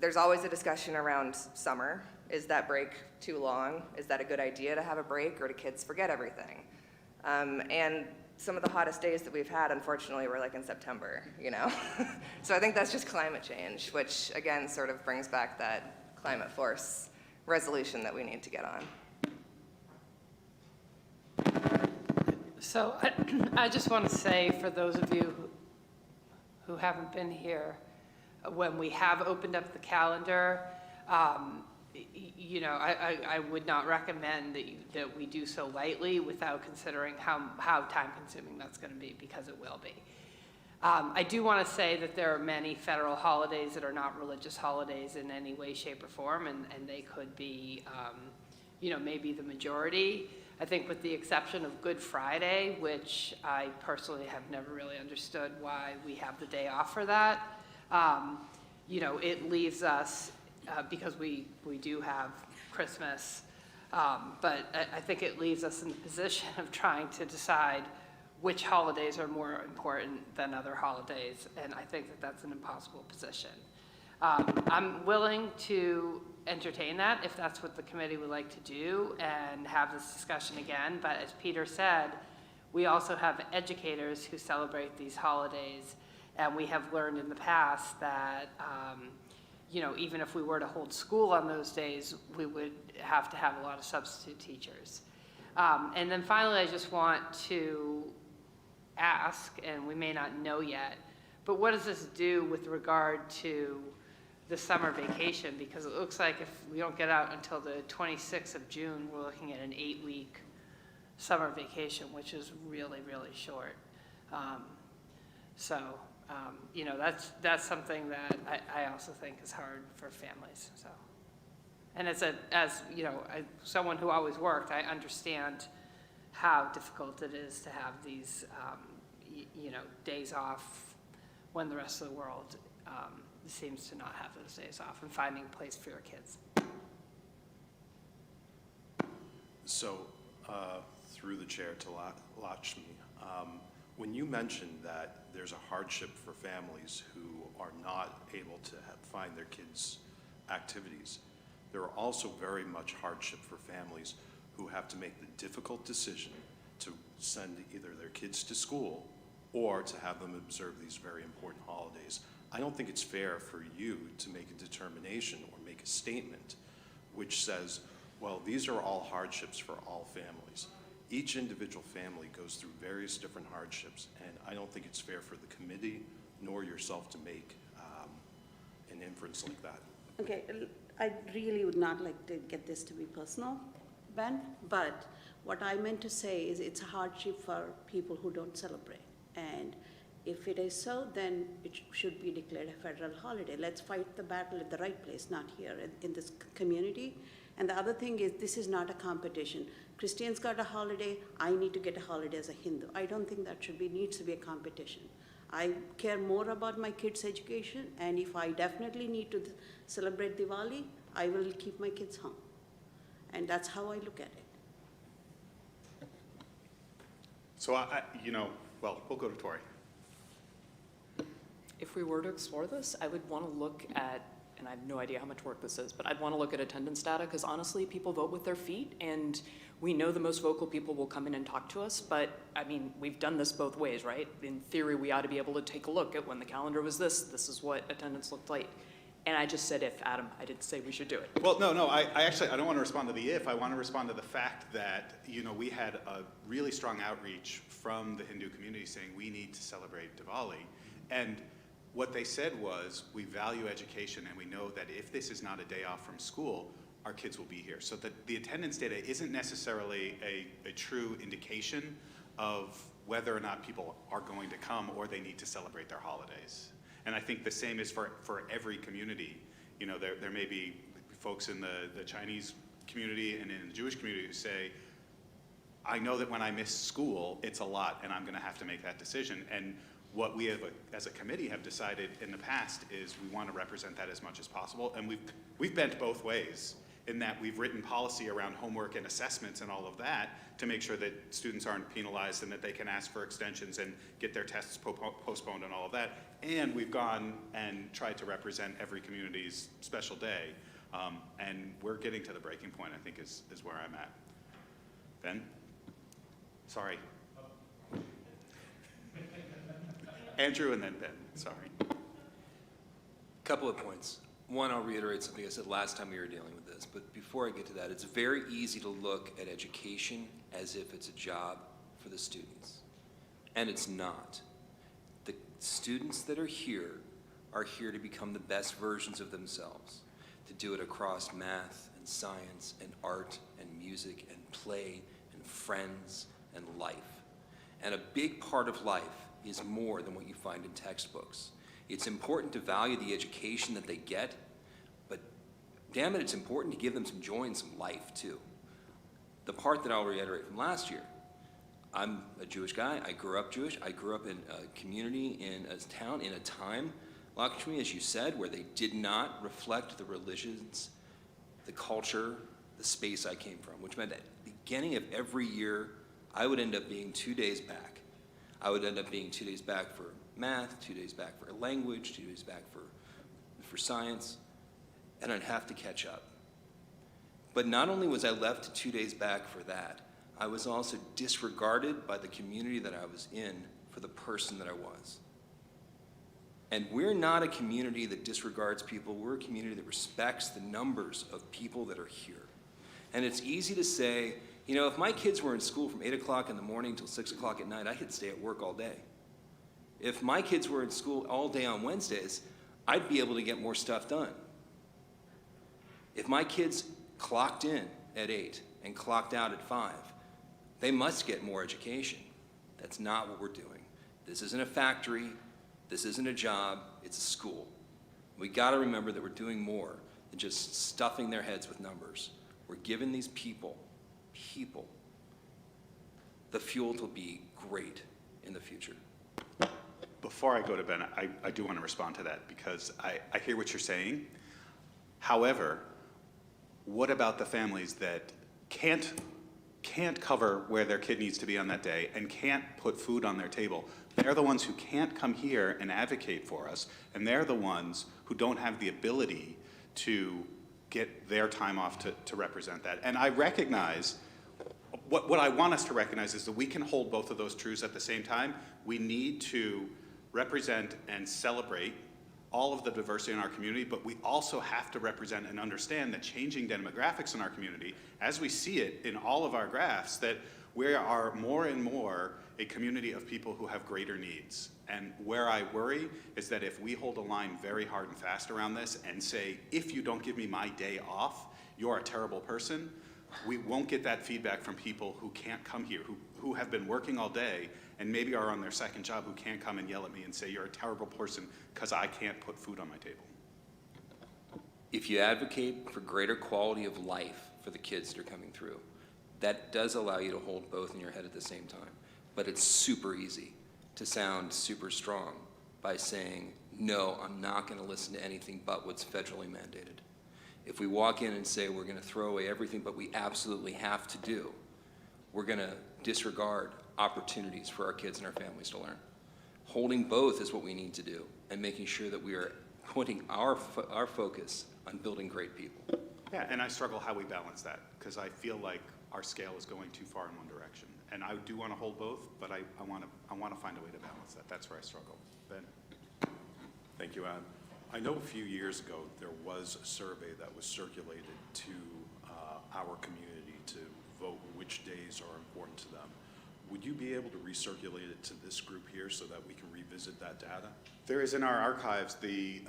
S20: there's always a discussion around summer. Is that break too long? Is that a good idea to have a break, or do kids forget everything? And some of the hottest days that we've had, unfortunately, were like in September, So I think that's just climate change, which, again, sort of brings back that climate force resolution that we need to get on.
S5: So I just want to say, for those of you who haven't been here, when we have opened up the calendar, I would not recommend that we do so lightly without considering how time-consuming that's going to be, because it will be. I do want to say that there are many federal holidays that are not religious holidays in any way, shape, or form, and they could be, maybe the majority. I think with the exception of Good Friday, which I personally have never really understood why we have the day off for that, it leaves us, because we do have Christmas, but I think it leaves us in the position of trying to decide which holidays are more important than other holidays, and I think that that's an impossible position. I'm willing to entertain that if that's what the committee would like to do and have this discussion again, but as Peter said, we also have educators who celebrate these holidays, and we have learned in the past that, you know, even if we were to hold school on those days, we would have to have a lot of substitute teachers. And then finally, I just want to ask, and we may not know yet, but what does this do with regard to the summer vacation? Because it looks like if we don't get out until the 26th of June, we're looking at an 8-week summer vacation, which is really, really short. You know, that's something that I also think is hard for families. So, and as you know, someone who always worked, I understand how difficult it is to have these, you know, days off when the rest of the world seems to not have those days off, and finding a place for your kids.
S4: So, through the chair to Lakshmi, when you mentioned that there's a hardship for families who are not able to find their kids' activities, there are also very much hardship for families who have to make the difficult decision to send either their kids to school or to have them observe these very important holidays. I don't think it's fair for you to make a determination or make a statement which says, well, these are all hardships for all families. Each individual family goes through various different hardships, and I don't think it's fair for the committee nor yourself to make an inference like that.
S9: Okay, I really would not like to get this to be personal, Ben, but what I meant to say is it's a hardship for people who don't celebrate. And if it is so, then it should be declared a federal holiday. Let's fight the battle at the right place, not here in this community. And the other thing is, this is not a competition. Christians got a holiday, I need to get a holiday as a Hindu. I don't think that needs to be a competition. I care more about my kids' education, and if I definitely need to celebrate Diwali, I will keep my kids home. And that's how I look at it.
S1: So you know, well, we'll go to Tori.
S7: If we were to explore this, I would want to look at, and I have no idea how much work this is, but I'd want to look at attendance data, because honestly, people vote with their feet, and we know the most vocal people will come in and talk to us, but I mean, we've done this both ways, right? In theory, we ought to be able to take a look at when the calendar was this is what attendance looked like. And I just said if, Adam, I didn't say we should do it.
S1: Well, no, I actually, I don't want to respond to the if, I want to respond to the fact that, you know, we had a really strong outreach from the Hindu community saying we need to celebrate Diwali. And what they said was, we value education, and we know that if this is not a day off from school, our kids will be here. So that the attendance data isn't necessarily a true indication of whether or not people are going to come or they need to celebrate their holidays. And I think the same is for every community. You know, there may be folks in the Chinese community and in the Jewish community who say, I know that when I miss school, it's a lot, and I'm gonna have to make that decision. And what we have, as a committee, have decided in the past is we want to represent that as much as possible, and we've bent both ways in that we've written policy around homework and assessments and all of that to make sure that students aren't penalized and that they can ask for extensions and get their tests postponed and all of that. And we've gone and tried to represent every community's special day, and we're getting to the breaking point, I think, is where I'm at. Ben? Sorry. Andrew and then Ben, sorry.
S22: Couple of points. One, I'll reiterate something I said last time we were dealing with this, but before I get to that, it's very easy to look at education as if it's a job for the students, and it's not. The students that are here to become the best versions of themselves, to do it across math and science and art and music and play and friends and life. And a big part of life is more than what you find in textbooks. It's important to value the education that they get, but damn it, it's important to give them some joy and some life too. The part that I'll reiterate from last year, I'm a Jewish guy, I grew up Jewish, I grew up in a community, in a town, in a time, Lakshmi, as you said, where they did not reflect the religions, the culture, the space I came from, which meant at the beginning of every year, I would end up being 2 days back. I would end up being 2 days back for math, 2 days back for language, 2 days back for science, and I'd have to catch up. But not only was I left 2 days back for that, I was also disregarded by the community that I was in for the person that I was. And we're not a community that disregards people. We're a community that respects the numbers of people that are here. And it's easy to say, you know, if my kids were in school from 8 o'clock in the morning till 6 o'clock at night, I could stay at work all day. If my kids were in school all day on Wednesdays, I'd be able to get more stuff done. If my kids clocked in at 8 and clocked out at 5, they must get more education. That's not what we're doing. This isn't a factory. This isn't a job. It's a school. We got to remember that we're doing more than just stuffing their heads with numbers. We're giving these people, the fuel to be great in the future.
S1: Before I go to Ben, I do want to respond to that because I hear what you're saying. However, what about the families that can't cover where their kid needs to be on that day and can't put food on their table? They're the ones who can't come here and advocate for us, and they're the ones who don't have the ability to get their time off to represent that. And I recognize, what I want us to recognize is that we can hold both of those truths at the same time. We need to represent and celebrate all of the diversity in our community, but we also have to represent and understand that changing demographics in our community, as we see it in all of our graphs, that we are more and more a community of people who have greater needs. And where I worry is that if we hold a line very hard and fast around this and say, if you don't give me my day off, you're a terrible person, we won't get that feedback from people who can't come here, who have been working all day and maybe are on their second job, who can't come and yell at me and say, you're a terrible person because I can't put food on my table.
S22: If you advocate for greater quality of life for the kids that are coming through, that does allow you to hold both in your head at the same time. But it's super easy to sound super strong by saying, no, I'm not going to listen to anything but what's federally mandated. If we walk in and say we're going to throw away everything but we absolutely have to do, we're going to disregard opportunities for our kids and our families to learn. Holding both is what we need to do, and making sure that we are putting our focus on building great people.
S1: Yeah, and I struggle how we balance that, because I feel like our scale is going too far in one direction. And I do want to hold both, but I want to find a way to balance that. That's where I struggle. Ben?
S4: Thank you, Adam. I know a few years ago there was a survey that was circulated to our community to vote which days are important to them. Would you be able to recirculate it to this group here so that we can revisit that data?
S1: There is in our archives the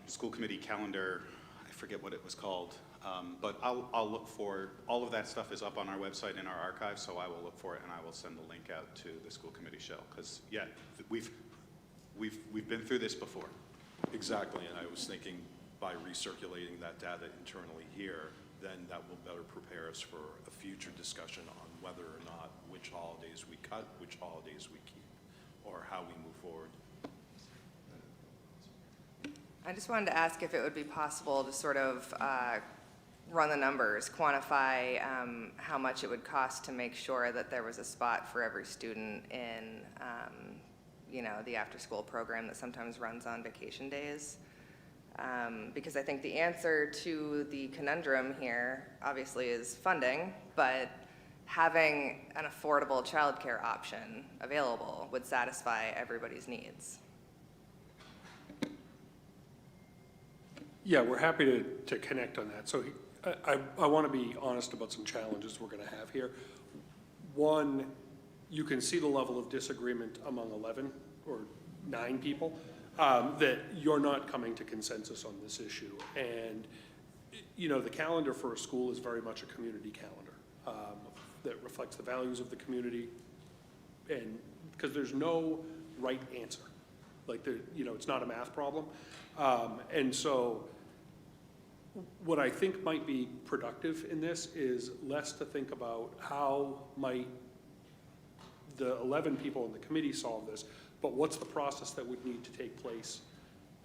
S1: school committee calendar. I forget what it was called, but I'll look for, all of that stuff is up on our website in our archives, so I will look for it and I will send the link out to the school committee shell, because yeah, we've been through this before.
S4: Exactly, and I was thinking by recirculating that data internally here, then that will better prepare us for a future discussion on whether or not which holidays we cut, which holidays we keep, or how we move forward.
S20: I just wanted to ask if it would be possible to sort of run the numbers, quantify how much it would cost to make sure that there was a spot for every student in the after-school program that sometimes runs on vacation days. Because I think the answer to the conundrum here obviously is funding, but having an affordable childcare option available would satisfy everybody's needs.
S2: Yeah, we're happy to connect on that. So I want to be honest about some challenges we're going to have here. One, you can see the level of disagreement among 11 or 9 people, that you're not coming to consensus on this issue. And, the calendar for a school is very much a community calendar that reflects the values of the community. And because there's no right answer. Like, it's not a math problem. And so what I think might be productive in this is less to think about how might the 11 people in the committee solve this, but what's the process that would need to take place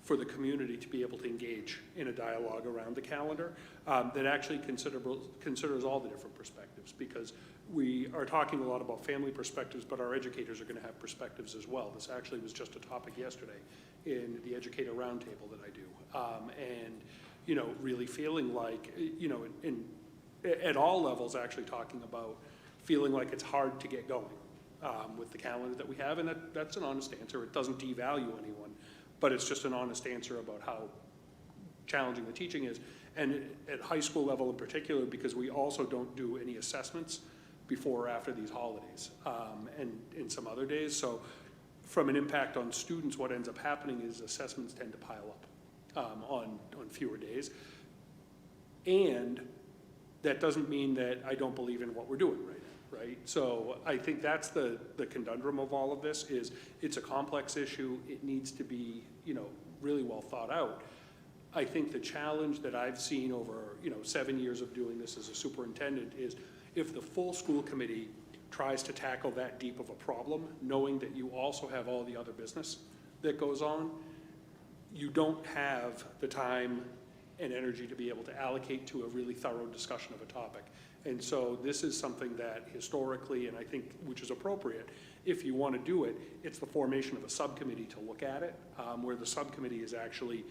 S2: for the community to be able to engage in a dialogue around the calendar that actually considers all the different perspectives, because we are talking a lot about family perspectives, but our educators are going to have perspectives as well. This actually was just a topic yesterday in the educator roundtable that I do. Really feeling like, at all levels, actually talking about feeling like it's hard to get going with the calendar that we have, and that's an honest answer. It doesn't devalue anyone, but it's just an honest answer about how challenging the teaching is. And at high school level in particular, because we also don't do any assessments before or after these holidays, and in some other days. So from an impact on students, what ends up happening is assessments tend to pile up on fewer days. And that doesn't mean that I don't believe in what we're doing right now, right? So I think that's the conundrum of all of this is it's a complex issue. It needs to be, really well thought out. I think the challenge that I've seen over, 7 years of doing this as a superintendent is if the full school committee tries to tackle that deep of a problem, knowing that you also have all the other business that goes on, you don't have the time and energy to be able to allocate to a really thorough discussion of a topic. And so this is something that historically, and I think which is appropriate, if you want to do it, it's the formation of a subcommittee to look at it, where the subcommittee is actually,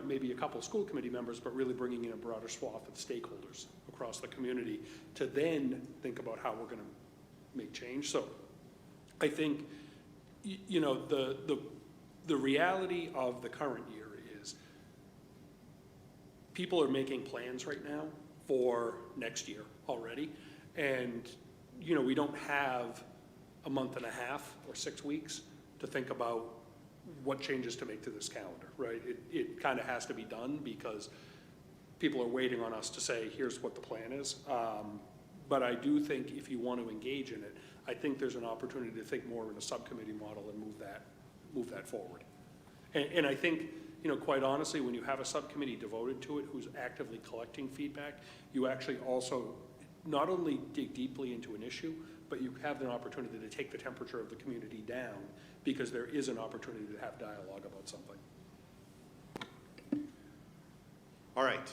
S2: maybe a couple of school committee members, but really bringing in a broader swath of stakeholders across the community to then think about how we're going to make change. So I think, the reality of the current year is people are making plans right now for next year already. And, we don't have a month and a half or 6 weeks to think about what changes to make to this calendar, right? It kind of has to be done because people are waiting on us to say, here's what the plan is. But I do think if you want to engage in it, I think there's an opportunity to think more in a subcommittee model and move that forward. And I think, quite honestly, when you have a subcommittee devoted to it who's actively collecting feedback, you actually also not only dig deeply into an issue, but you have the opportunity to take the temperature of the community down because there is an opportunity to have dialogue about something.
S1: All right.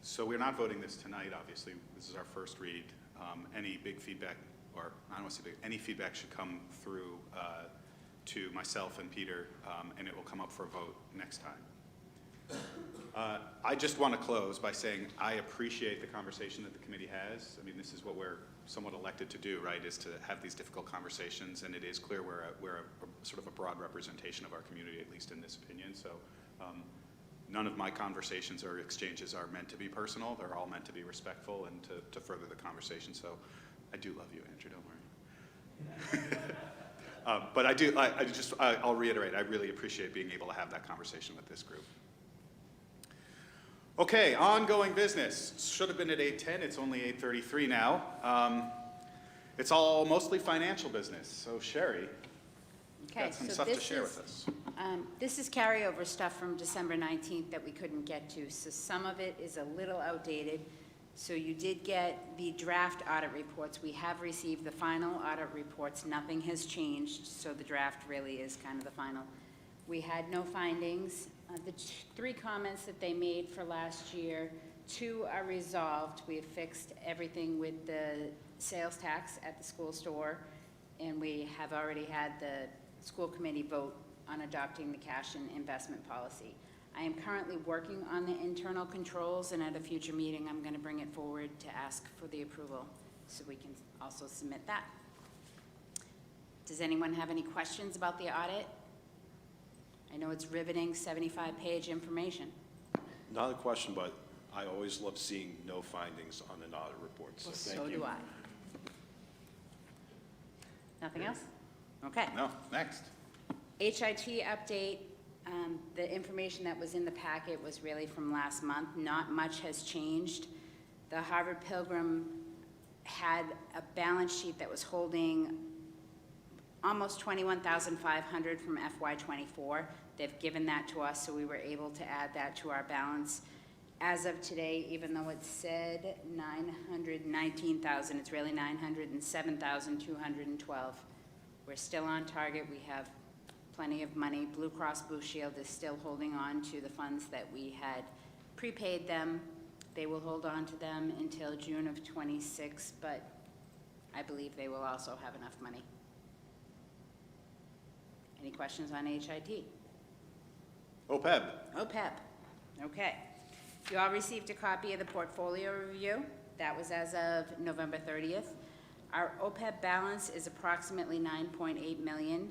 S1: So we're not voting this tonight, obviously. This is our first read. Any big feedback, or I don't want to say big, any feedback should come through to myself and Peter, and it will come up for a vote next time. I just want to close by saying I appreciate the conversation that the committee has. I mean, this is what we're somewhat elected to do, right, is to have these difficult conversations, and it is clear we're a sort of a broad representation of our community, at least in this opinion. So none of my conversations or exchanges are meant to be personal. They're all meant to be respectful and to further the conversation. So I do love you, Andrew, don't worry. But I'll reiterate, I really appreciate being able to have that conversation with this group. Okay, ongoing business. Should have been at 8:10, it's only 8:33 now. It's all mostly financial business. So Sherry, got some stuff to share with us.
S6: This is carryover stuff from December 19th that we couldn't get to. So some of it is a little outdated. So you did get the draft audit reports. We have received the final audit reports. Nothing has changed, so the draft really is kind of the final. We had no findings. The 3 comments that they made for last year, 2 are resolved. We have fixed everything with the sales tax at the school store, and we have already had the school committee vote on adopting the cash and investment policy. I am currently working on the internal controls, and at a future meeting, I'm going to bring it forward to ask for the approval so we can also submit that. Does anyone have any questions about the audit? I know it's riveting 75-page information.
S4: Not a question, but I always love seeing no findings on an audit report. So thank you.
S6: So do I. Nothing else? Okay.
S1: No, next.
S6: HIT update. The information that was in the packet was really from last month. Not much has changed. The Harvard Pilgrim had a balance sheet that was holding almost $21,500 from FY24. They've given that to us, so we were able to add that to our balance. As of today, even though it said $919,000, it's really $907,212. We're still on target. We have plenty of money. Blue Cross Blue Shield is still holding on to the funds that we had prepaid them. They will hold on to them until June of 26, but I believe they will also have enough money. Any questions on HIT?
S1: OPEB.
S6: OPEB. Okay. You all received a copy of the portfolio review. That was as of November 30th. Our OPEB balance is approximately $9.8 million.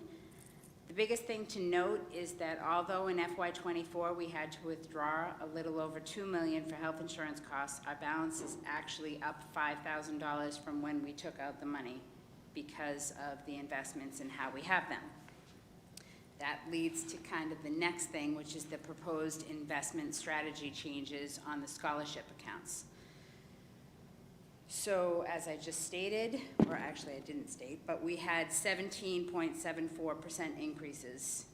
S6: The biggest thing to note is that although in FY24 we had to withdraw a little over $2 million for health insurance costs, our balance is actually up $5,000 from when we took out the money because of the investments and how we have them. That leads to kind of the next thing, which is the proposed investment strategy changes on the scholarship accounts. So as I just stated, or actually I didn't state, but we had 17.74% increases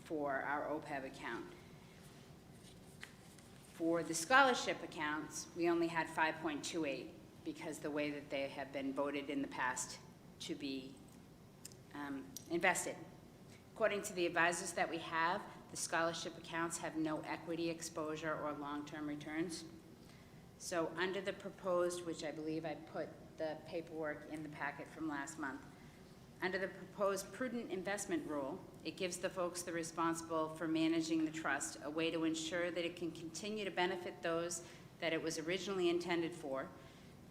S6: for our OPEB account. For the scholarship accounts, we only had 5.28 because the way that they have been voted in the past to be invested. According to the advisors that we have, the scholarship accounts have no equity exposure or long-term returns. So under the proposed, which I believe I put the paperwork in the packet from last month, under the proposed prudent investment rule, it gives the folks that are responsible for managing the trust a way to ensure that it can continue to benefit those that it was originally intended for,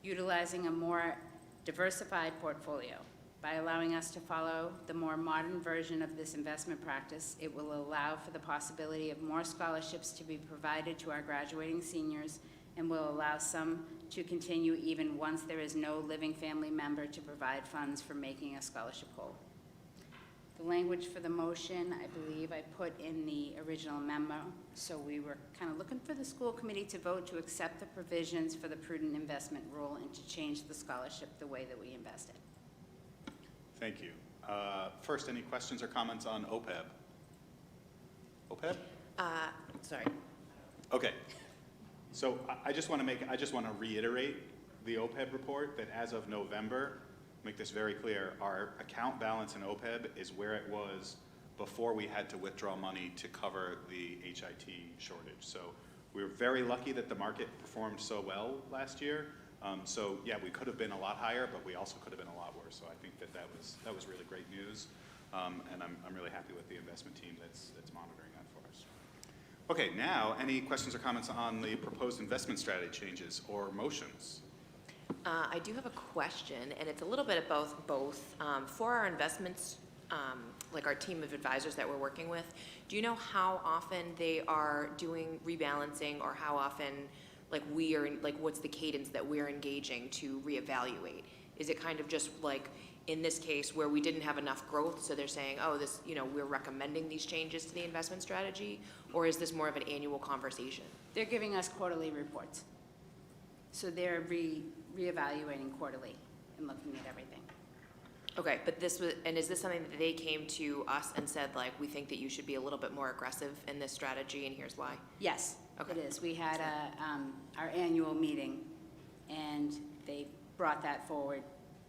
S6: utilizing a more diversified portfolio. By allowing us to follow the more modern version of this investment practice, it will allow for the possibility of more scholarships to be provided to our graduating seniors and will allow some to continue even once there is no living family member to provide funds for making a scholarship whole. The language for the motion, I believe I put in the original memo, so we were kind of looking for the school committee to vote to accept the provisions for the prudent investment rule and to change the scholarship the way that we invest it.
S1: Thank you. First, any questions or comments on OPEB? OPEB?
S19: Sorry.
S1: Okay. So I just want to reiterate the OPEB report that as of November, make this very clear, our account balance in OPEB is where it was before we had to withdraw money to cover the HIT shortage. So we were very lucky that the market performed so well last year. So yeah, we could have been a lot higher, but we also could have been a lot worse. So I think that was really great news, and I'm really happy with the investment team that's monitoring that for us. Okay, now any questions or comments on the proposed investment strategy changes or motions?
S10: I do have a question, and it's a little bit of both. For our investments, like our team of advisors that we're working with, do you know how often they are doing rebalancing, or how often, like what's the cadence that we're engaging to reevaluate? Is it kind of just like in this case where we didn't have enough growth, so they're saying, oh, this, we're recommending these changes to the investment strategy, or is this more of an annual conversation?
S6: They're giving us quarterly reports. So they're reevaluating quarterly and looking at everything.
S10: Okay, but is this something that they came to us and said, like, we think that you should be a little bit more aggressive in this strategy, and here's why?
S6: Yes,
S10: okay.
S6: It is. We had our annual meeting, and they brought that forward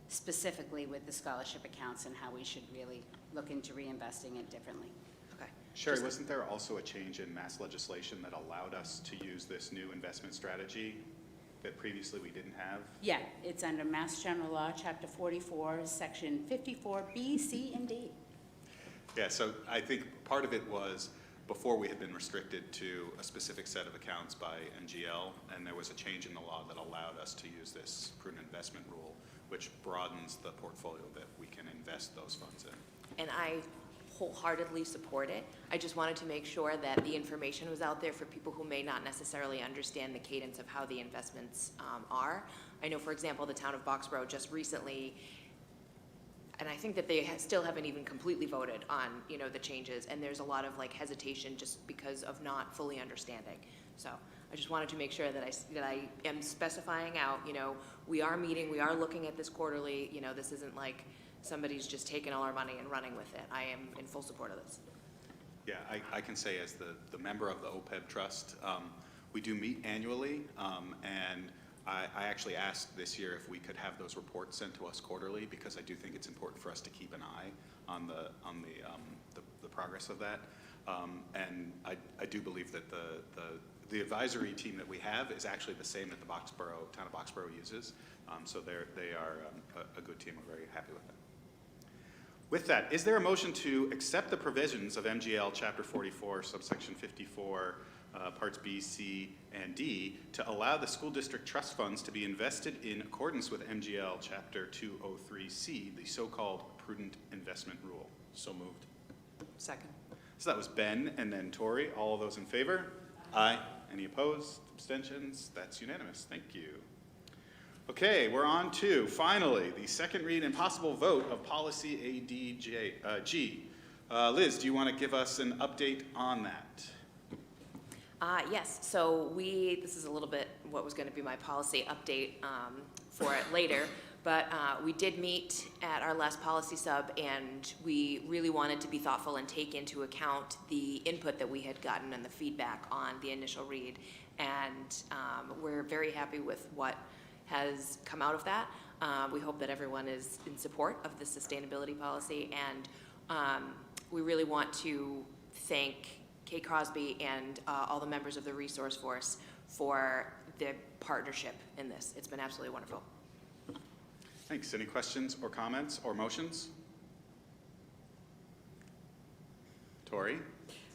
S6: specifically with the scholarship accounts and how we should really look into reinvesting it differently.
S10: Okay.
S1: Sherry, wasn't there also a change in mass legislation that allowed us to use this new investment strategy that previously we didn't have?
S6: Yeah, it's under Mass General Law, Chapter 44, Section 54B, C, and D.
S1: Yeah, so I think part of it was before we had been restricted to a specific set of accounts by NGL, and there was a change in the law that allowed us to use this prudent investment rule, which broadens the portfolio that we can invest those funds in.
S10: And I wholeheartedly support it. I just wanted to make sure that the information was out there for people who may not necessarily understand the cadence of how the investments are. I know, for example, the town of Boxborough just recently, and I think that they still haven't even completely voted on, the changes, and there's a lot of hesitation just because of not fully understanding. So I just wanted to make sure that I am specifying out, we are meeting, we are looking at this quarterly, this isn't like somebody's just taking all our money and running with it. I am in full support of this.
S1: Yeah, I can say as the member of the OPEB Trust, we do meet annually, and I actually asked this year if we could have those reports sent to us quarterly, because I do think it's important for us to keep an eye on the progress of that. And I do believe that the advisory team that we have is actually the same that the town of Boxborough uses. So they are a good team. We're very happy with them. With that, is there a motion to accept the provisions of MGL Chapter 44, subsection 54, Parts B, C, and D, to allow the school district trust funds to be invested in accordance with MGL Chapter 203C, the so-called Prudent Investment Rule.
S22: So moved.
S7: Second.
S1: So that was Ben and then Tori. All those in favor? Aye. Any opposed? Abstentions? That's unanimous. Thank you. Okay, we're on to, finally, the second read and possible vote of policy ADG. Liz, do you want to give us an update on that?
S10: Yes, so this is a little bit what was going to be my policy update for it later, but we did meet at our last policy sub, and we really wanted to be thoughtful and take into account the input that we had gotten and the feedback on the initial read, and we're very happy with what has come out of that. We hope that everyone is in support of the sustainability policy, and we really want to thank Kate Crosby and all the members of the resource force for the partnership in this. It's been absolutely wonderful.
S1: Thanks. Any questions or comments or motions? Tori?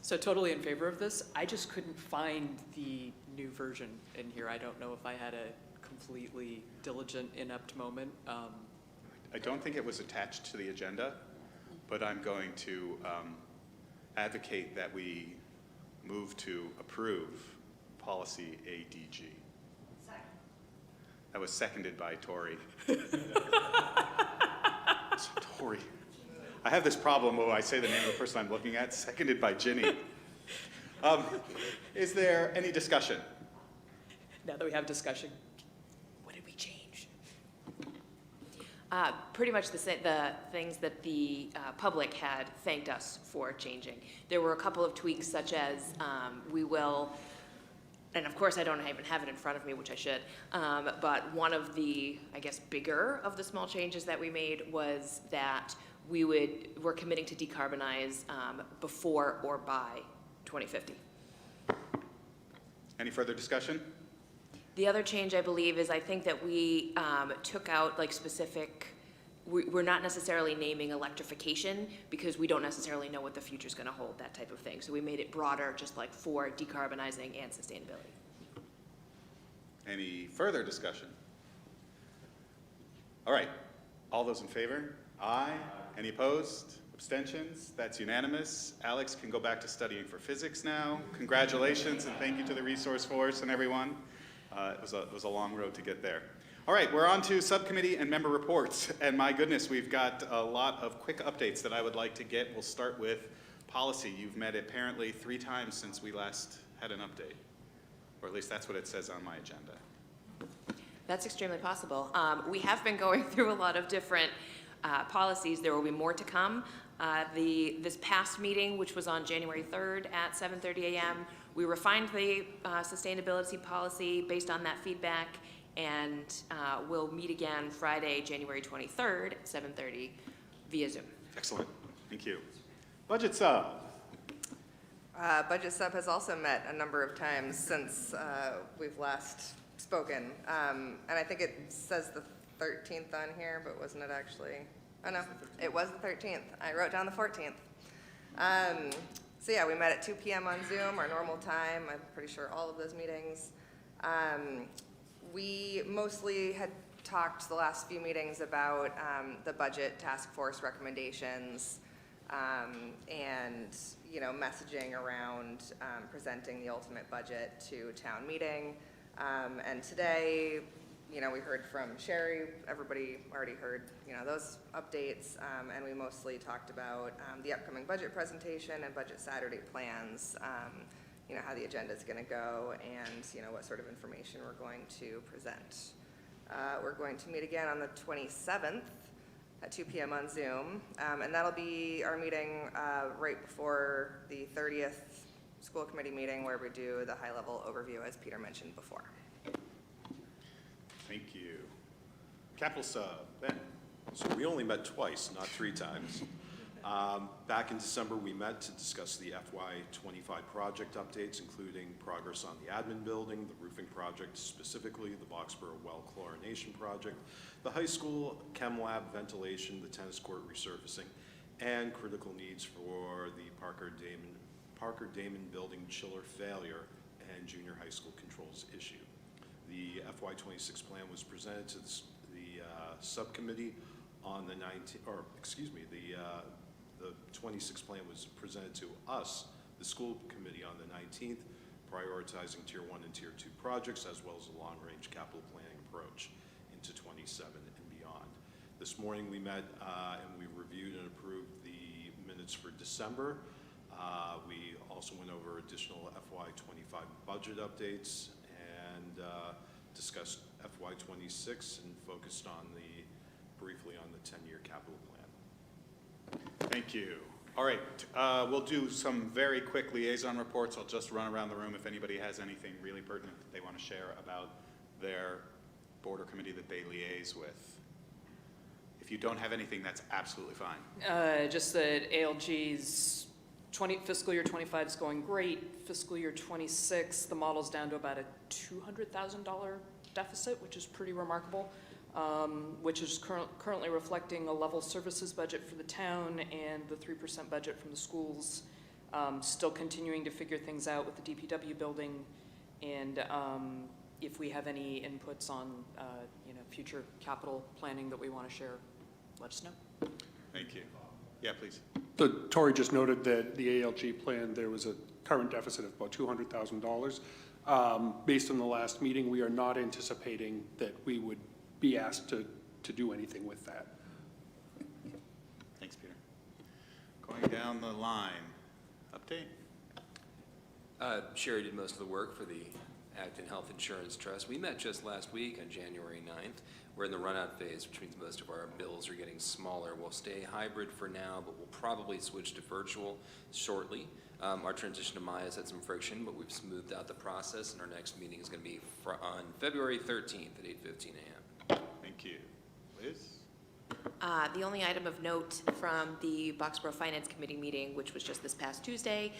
S7: So totally in favor of this. I just couldn't find the new version in here. I don't know if I had a completely diligent, inept moment.
S1: I don't think it was attached to the agenda, but I'm going to advocate that we move to approve policy ADG. Second. That was seconded by Tori. So, Tori. I have this problem when I say the name of the person I'm looking at, seconded by Ginny. Is there any discussion?
S7: Now that we have discussion, what did we change?
S10: Pretty much the things that the public had thanked us for changing. There were a couple of tweaks, such as we will, and of course I don't even have it in front of me, which I should, but one of the, I guess, bigger of the small changes that we made was that we're committing to decarbonize before or by 2050.
S1: Any further discussion?
S10: The other change, I believe, is I think that we took out like specific, we're not necessarily naming electrification because we don't necessarily know what the future's going to hold, that type of thing. So we made it broader, just like for decarbonizing and sustainability.
S1: Any further discussion? All right. All those in favor? Aye. Any opposed? Abstentions? That's unanimous. Alex can go back to studying for physics now. Congratulations, and thank you to the resource force and everyone. It was a long road to get there. All right, we're on to subcommittee and member reports. And my goodness, we've got a lot of quick updates that I would like to get. We'll start with policy. You've met apparently 3 times since we last had an update. Or at least that's what it says on my agenda.
S10: That's extremely possible. We have been going through a lot of different policies. There will be more to come. This past meeting, which was on January 3rd at 7:30 a.m., we refined the sustainability policy based on that feedback, and we'll meet again Friday, January 23rd at 7:30 via Zoom.
S1: Excellent. Thank you. Budget sub.
S20: Budget sub has also met a number of times since we've last spoken. And I think it says the 13th on here, but wasn't it actually? Oh no, it was the 13th. I wrote down the 14th. So yeah, we met at 2 p.m. on Zoom, our normal time. I'm pretty sure all of those meetings. We mostly had talked the last few meetings about the budget task force recommendations and messaging around presenting the ultimate budget to town meeting. And today, we heard from Sherry. Everybody already heard, those updates, and we mostly talked about the upcoming budget presentation and budget Saturday plans, how the agenda is going to go, and what sort of information we're going to present. We're going to meet again on the 27th at 2 p.m. on Zoom, and that'll be our meeting right before the 30th school committee meeting, where we do the high-level overview, as Peter mentioned before.
S1: Thank you. Capital sub, Ben.
S22: So we only met twice, not 3 times. Back in December, we met to discuss the FY25 project updates, including progress on the admin building, the roofing project, specifically the Boxborough well chlorination project, the high school chem lab ventilation, the tennis court resurfacing, and critical needs for the Parker Damon building chiller failure
S4: and junior high school controls issue. The FY26 plan was presented to the subcommittee on the 26 plan was presented to us, the school committee, on the 19th, prioritizing Tier 1 and Tier 2 projects, as well as a long-range capital planning approach into 27 and beyond. This morning we met and we reviewed and approved the minutes for December. We also went over additional FY25 budget updates and discussed FY26 and focused on briefly on the 10-year capital plan.
S1: Thank you. All right, we'll do some very quick liaison reports. I'll just run around the room if anybody has anything really pertinent that they want to share about their board or committee that they liaise with. If you don't have anything, that's absolutely fine.
S7: Just that ALG's fiscal year 25 is going great. Fiscal year 26, the model's down to about a $200,000 deficit, which is pretty remarkable. Which is currently reflecting a level services budget for the town and the 3% budget from the schools. Still continuing to figure things out with the DPW building, and if we have any inputs on future capital planning that we want to share, let us know.
S1: Thank you. Yeah, please.
S2: So Tori just noted that the ALG plan, there was a current deficit of about $200,000. Based on the last meeting, we are not anticipating that we would be asked to do anything with that.
S1: Thanks, Peter. Going down the line, update?
S22: Sherry did most of the work for the Acton Health Insurance Trust. We met just last week on January 9th. We're in the run-out phase, which means most of our bills are getting smaller. We'll stay hybrid for now, but we'll probably switch to virtual shortly. Our transition to Maya's had some friction, but we've smoothed out the process, and our next meeting is going to be on February 13th at 8:15 a.m.
S1: Thank you. Liz?
S10: The only item of note from the Boxborough Finance Committee meeting, which was just this past Tuesday,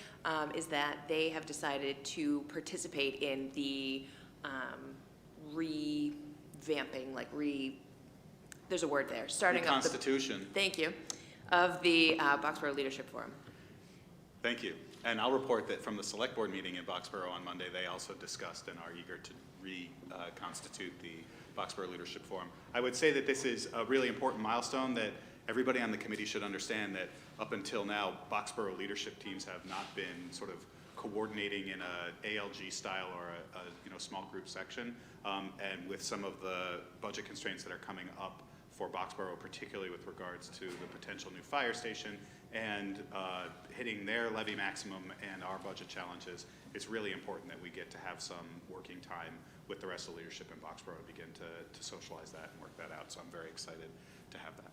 S10: is that they have decided to participate in the revamping, there's a word there, starting up the
S1: Constitution.
S10: Thank you, of the Boxborough Leadership Forum.
S1: Thank you. And I'll report that from the select board meeting in Boxborough on Monday, they also discussed and are eager to reconstitute the Boxborough Leadership Forum. I would say that this is a really important milestone that everybody on the committee should understand, that up until now, Boxborough leadership teams have not been sort of coordinating in a ALG style or a small group section. And with some of the budget constraints that are coming up for Boxborough, particularly with regards to the potential new fire station and hitting their levy maximum and our budget challenges, it's really important that we get to have some working time with the rest of the leadership in Boxborough to begin to socialize that and work that out. So I'm very excited to have that.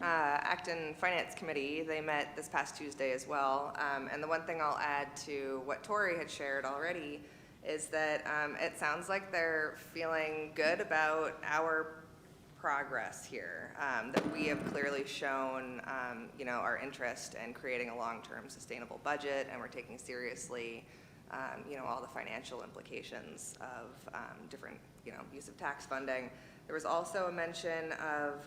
S20: Acton Finance Committee, they met this past Tuesday as well. And the one thing I'll add to what Tori had shared already is that it sounds like they're feeling good about our progress here, that we have clearly shown our interest in creating a long-term sustainable budget, and we're taking seriously all the financial implications of different use of tax funding. There was also a mention of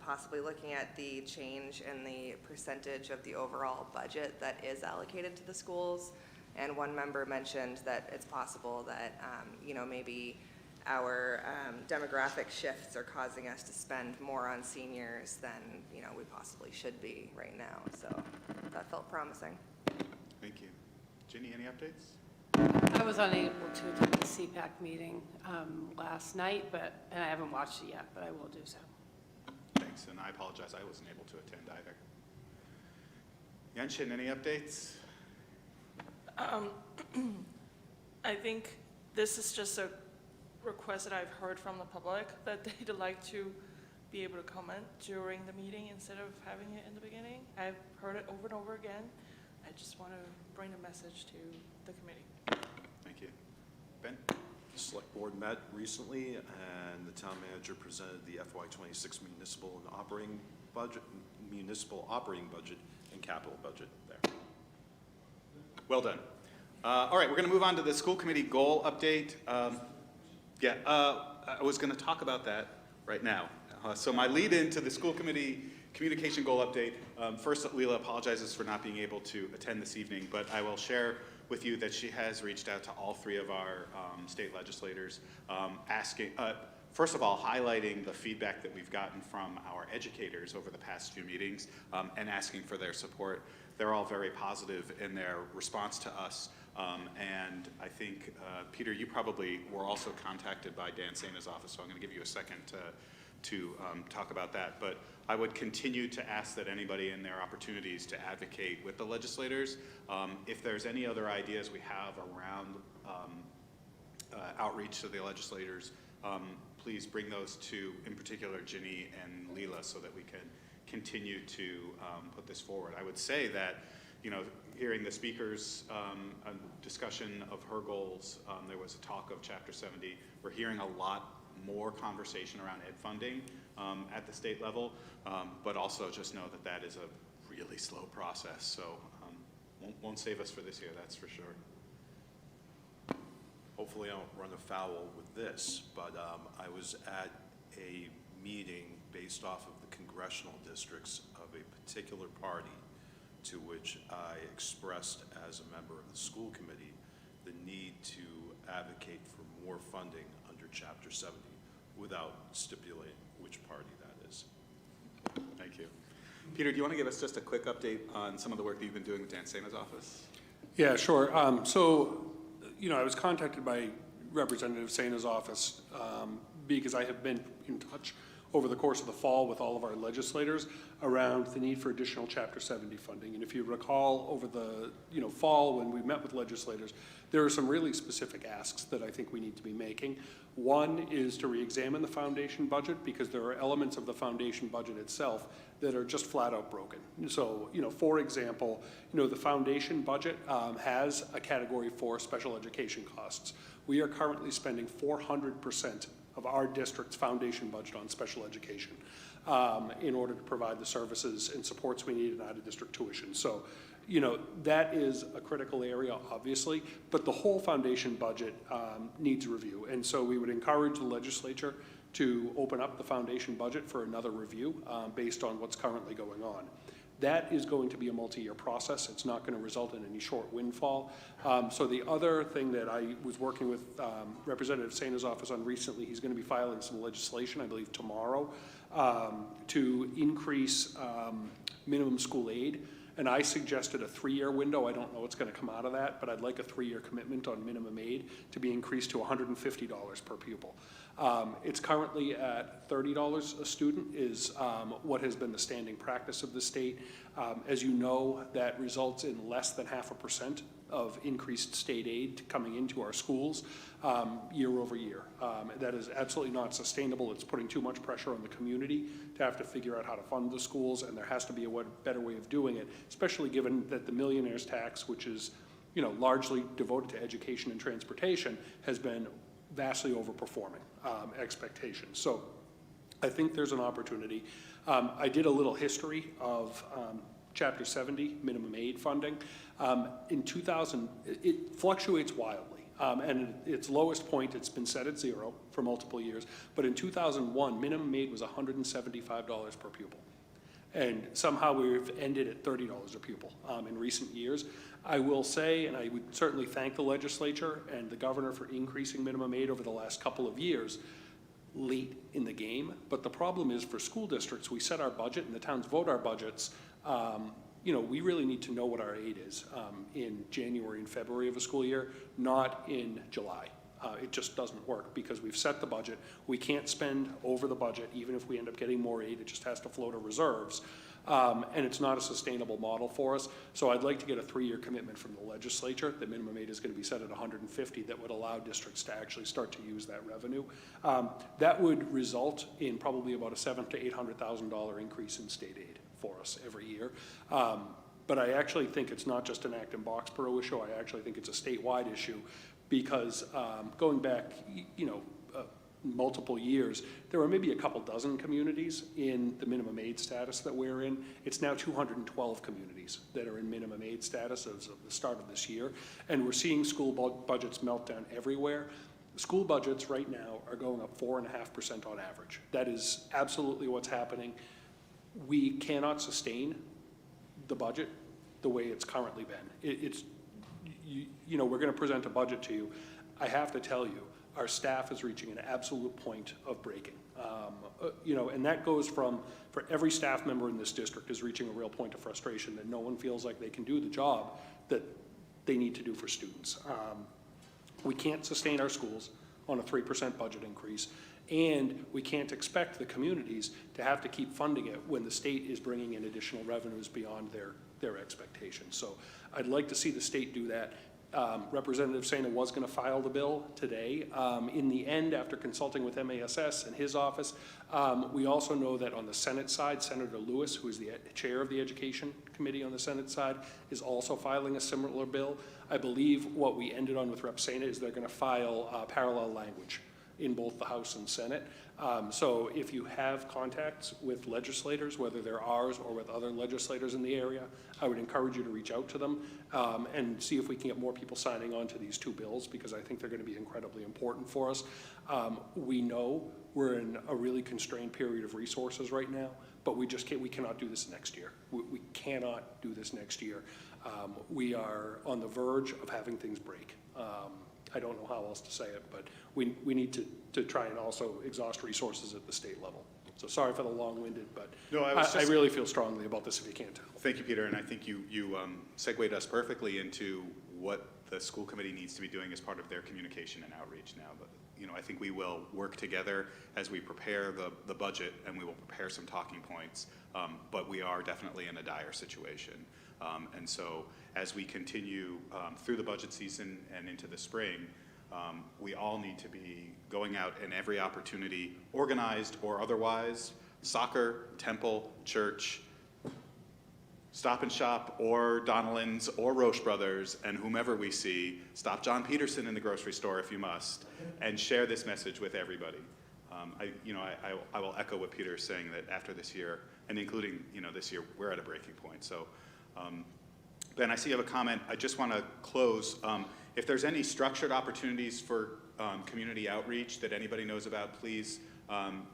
S20: possibly looking at the change in the percentage of the overall budget that is allocated to the schools. And one member mentioned that it's possible that, maybe our demographic shifts are causing us to spend more on seniors than, we possibly should be right now. So that felt promising.
S1: Thank you. Ginny, any updates?
S5: I was unable to attend the CPAC meeting last night, and I haven't watched it yet, but I will do so.
S1: Thanks, and I apologize, I wasn't able to attend either. Yenshin, any updates?
S8: I think this is just a request that I've heard from the public, that they'd like to be able to comment during the meeting instead of having it in the beginning. I've heard it over and over again. I just want to bring a message to the committee.
S1: Thank you. Ben?
S4: The select board met recently, and the town manager presented the FY26 municipal operating budget and capital budget there.
S1: Well done. All right, we're going to move on to the school committee goal update. I was going to talk about that right now. So my lead into the school committee communication goal update. First, Leela apologizes for not being able to attend this evening, but I will share with you that she has reached out to all three of our state legislators, asking, first of all, highlighting the feedback that we've gotten from our educators over the past few meetings and asking for their support. They're all very positive in their response to us. And I think, Peter, you probably were also contacted by Dan Saina's office, so I'm going to give you a second to talk about that. But I would continue to ask that anybody in their opportunities to advocate with the legislators, if there's any other ideas we have around outreach to the legislators, please bring those to, in particular, Ginny and Leela, so that we can continue to put this forward. I would say that, you know, hearing the speakers' discussion of her goals, there was a talk of Chapter 70. We're hearing a lot more conversation around ed funding at the state level, but also just know that that is a really slow process. So won't save us for this year, that's for sure.
S4: Hopefully I don't run afoul with this, but I was at a meeting based off of the congressional districts of a particular party, to which I expressed as a member of the school committee the need to advocate for more funding under Chapter 70 without stipulating which party that is.
S1: Thank you. Peter, do you want to give us just a quick update on some of the work that you've been doing with Dan Saina's office?
S2: Yeah, sure. So, you know, I was contacted by Representative Saina's office because I have been in touch over the course of the fall with all of our legislators around the need for additional Chapter 70 funding. And if you recall, over the fall when we met with legislators, there are some really specific asks that I think we need to be making. One is to re-examine the foundation budget, because there are elements of the foundation budget itself that are just flat out broken. So, for example, the foundation budget has a category for special education costs. We are currently spending 400% of our district's foundation budget on special education in order to provide the services and supports we need in out-of-district tuition. So, that is a critical area, obviously, but the whole foundation budget needs review. And so we would encourage the legislature to open up the foundation budget for another review based on what's currently going on. That is going to be a multi-year process. It's not going to result in any short windfall. So the other thing that I was working with Representative Saina's office on recently, he's going to be filing some legislation, I believe tomorrow, to increase minimum school aid. And I suggested a 3-year window. I don't know what's going to come out of that, but I'd like a 3-year commitment on minimum aid to be increased to $150 per pupil. It's currently at $30 a student is what has been the standing practice of the state. As you know, that results in less than 0.5% of increased state aid coming into our schools year over year. That is absolutely not sustainable. It's putting too much pressure on the community to have to figure out how to fund the schools, and there has to be a better way of doing it, especially given that the millionaire's tax, which is largely devoted to education and transportation, has been vastly overperforming expectations. So I think there's an opportunity. I did a little history of Chapter 70 minimum aid funding. In 2000, it fluctuates wildly. And at its lowest point, it's been set at 0 for multiple years. But in 2001, minimum aid was $175 per pupil. And somehow we've ended at $30 a pupil in recent years. I will say, and I would certainly thank the legislature and the governor for increasing minimum aid over the last couple of years, late in the game. But the problem is, for school districts, we set our budget and the towns vote our budgets. We really need to know what our aid is in January and February of a school year, not in July. It just doesn't work because we've set the budget. We can't spend over the budget. Even if we end up getting more aid, it just has to flow to reserves. And it's not a sustainable model for us. So I'd like to get a 3-year commitment from the legislature that minimum aid is going to be set at $150 that would allow districts to actually start to use that revenue. That would result in probably about a $700,000 to $800,000 increase in state aid for us every year. But I actually think it's not just an Acton-Boxborough issue. I actually think it's a statewide issue because going back, multiple years, there were maybe a couple dozen communities in the minimum aid status that we're in. It's now 212 communities that are in minimum aid status as of the start of this year. And we're seeing school budgets melt down everywhere. School budgets right now are going up 4.5% on average. That is absolutely what's happening. We cannot sustain the budget the way it's currently been. you know, we're going to present a budget to you. I have to tell you, our staff is reaching an absolute point of breaking. You know, and that goes for every staff member in this district is reaching a real point of frustration that no one feels like they can do the job that they need to do for students. We can't sustain our schools on a 3% budget increase, and we can't expect the communities to have to keep funding it when the state is bringing in additional revenues beyond their expectations. So I'd like to see the state do that. Representative Shaina was going to file the bill today. In the end, after consulting with MASS and his office, we also know that on the Senate side, Senator Lewis, who is the chair of the Education Committee on the Senate side, is also filing a similar bill. I believe what we ended on with Rep. Shaina is they're going to file parallel language in both the House and Senate. So if you have contacts with legislators, whether they're ours or with other legislators in the area, I would encourage you to reach out to them and see if we can get more people signing on to these two bills, because I think they're going to be incredibly important for us. We know we're in a really constrained period of resources right now, but we just can't, we cannot do this next year. We cannot do this next year. We are on the verge of having things break. I don't know how else to say it, but we need to try and also exhaust resources at the state level. So sorry for the long-winded, but no, I really feel strongly about this, if you can't tell.
S1: Thank you, Peter, and I think you segued us perfectly into what the school committee needs to be doing as part of their communication and outreach now. But you know, I think we will work together as we prepare the budget, and we will prepare some talking points, but we are definitely in a dire situation. And so as we continue through the budget season and into the spring, we all need to be going out in every opportunity, organized or otherwise, soccer, temple, church, Stop and Shop, or Donnellan's, or Roche Brothers, and whomever we see. Stop John Peterson in the grocery store if you must, and share this message with everybody. I will echo what Peter is saying, that after this year, and including this year, we're at a breaking point. So, Ben, I see you have a comment. I just want to close. If there's any structured opportunities for community outreach that anybody knows about, please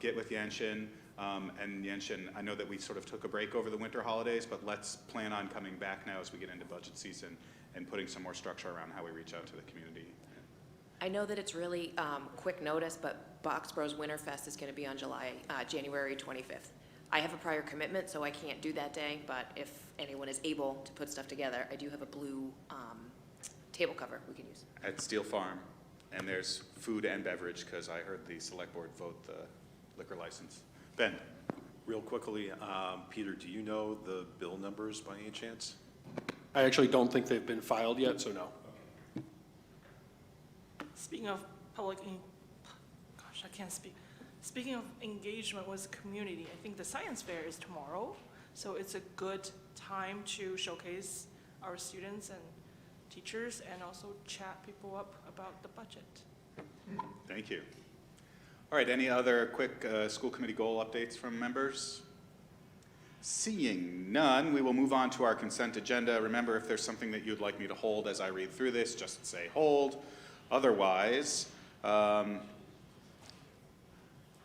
S1: get with Yanshin. And Yanshin, I know that we sort of took a break over the winter holidays, but let's plan on coming back now as we get into budget season and putting some more structure around how we reach out to the community.
S10: I know that it's really quick notice, but Boxborough's Winterfest is going to be on January 25th. I have a prior commitment, so I can't do that day, but if anyone is able to put stuff together, I do have a blue table cover we can use.
S1: At Steel Farm, and there's food and beverage, because I heard the select board vote the liquor license. Ben.
S4: Real quickly, Peter, do you know the bill numbers by any chance?
S2: I actually don't think they've been filed yet, so no.
S8: Speaking of gosh, I can't speak. Speaking of engagement with community, I think the science fair is tomorrow, so it's a good time to showcase our students and teachers and also chat people up about the budget.
S1: Thank you. All right, any other quick school committee goal updates from members? Seeing none, we will move on to our consent agenda. Remember, if there's something that you'd like me to hold as I read through this, just say hold. Otherwise, I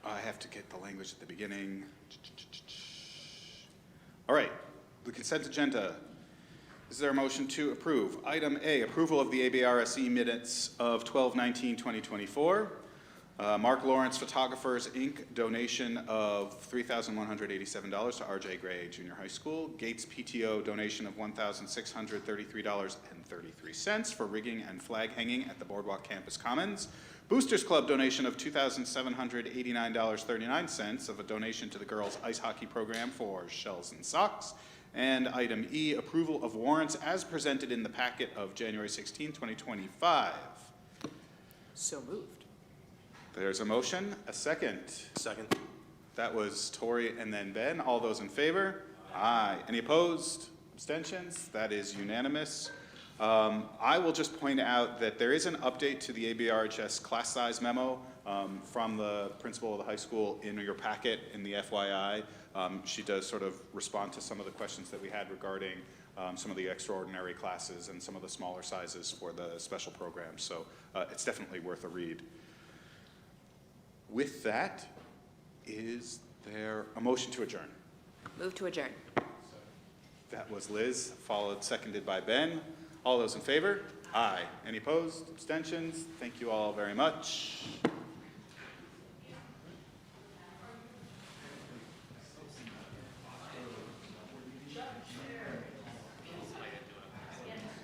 S1: have to get the language at the beginning. All right, the consent agenda. Is there a motion to approve? Item A, approval of the ABRHS minutes of 12/19/2024. Mark Lawrence Photographers, Inc., donation of $3,187 to RJ Gray Junior High School. Gates PTO donation of $1,633.33 for rigging and flag hanging at the Boardwalk Campus Commons. Boosters Club donation of $2,789.39 of a donation to the girls' ice hockey program for shells and socks. And item E, approval of warrants as presented in the packet of January 16, 2025.
S7: So moved.
S1: There's a motion, a second.
S4: Second.
S1: That was Tori and then Ben. All those in favor? Aye. Any opposed? Abstentions? That is unanimous. I will just point out that there is an update to the ABRHS class size memo from the principal of the high school in your packet in the FYI. She does sort of respond to some of the questions that we had regarding some of the extraordinary classes and some of the smaller sizes for the special programs. So it's definitely worth a read. With that, is there a motion to adjourn?
S10: Move to adjourn.
S1: That was Liz, seconded by Ben. All those in favor? Aye. Any opposed? Abstentions? Thank you all very much.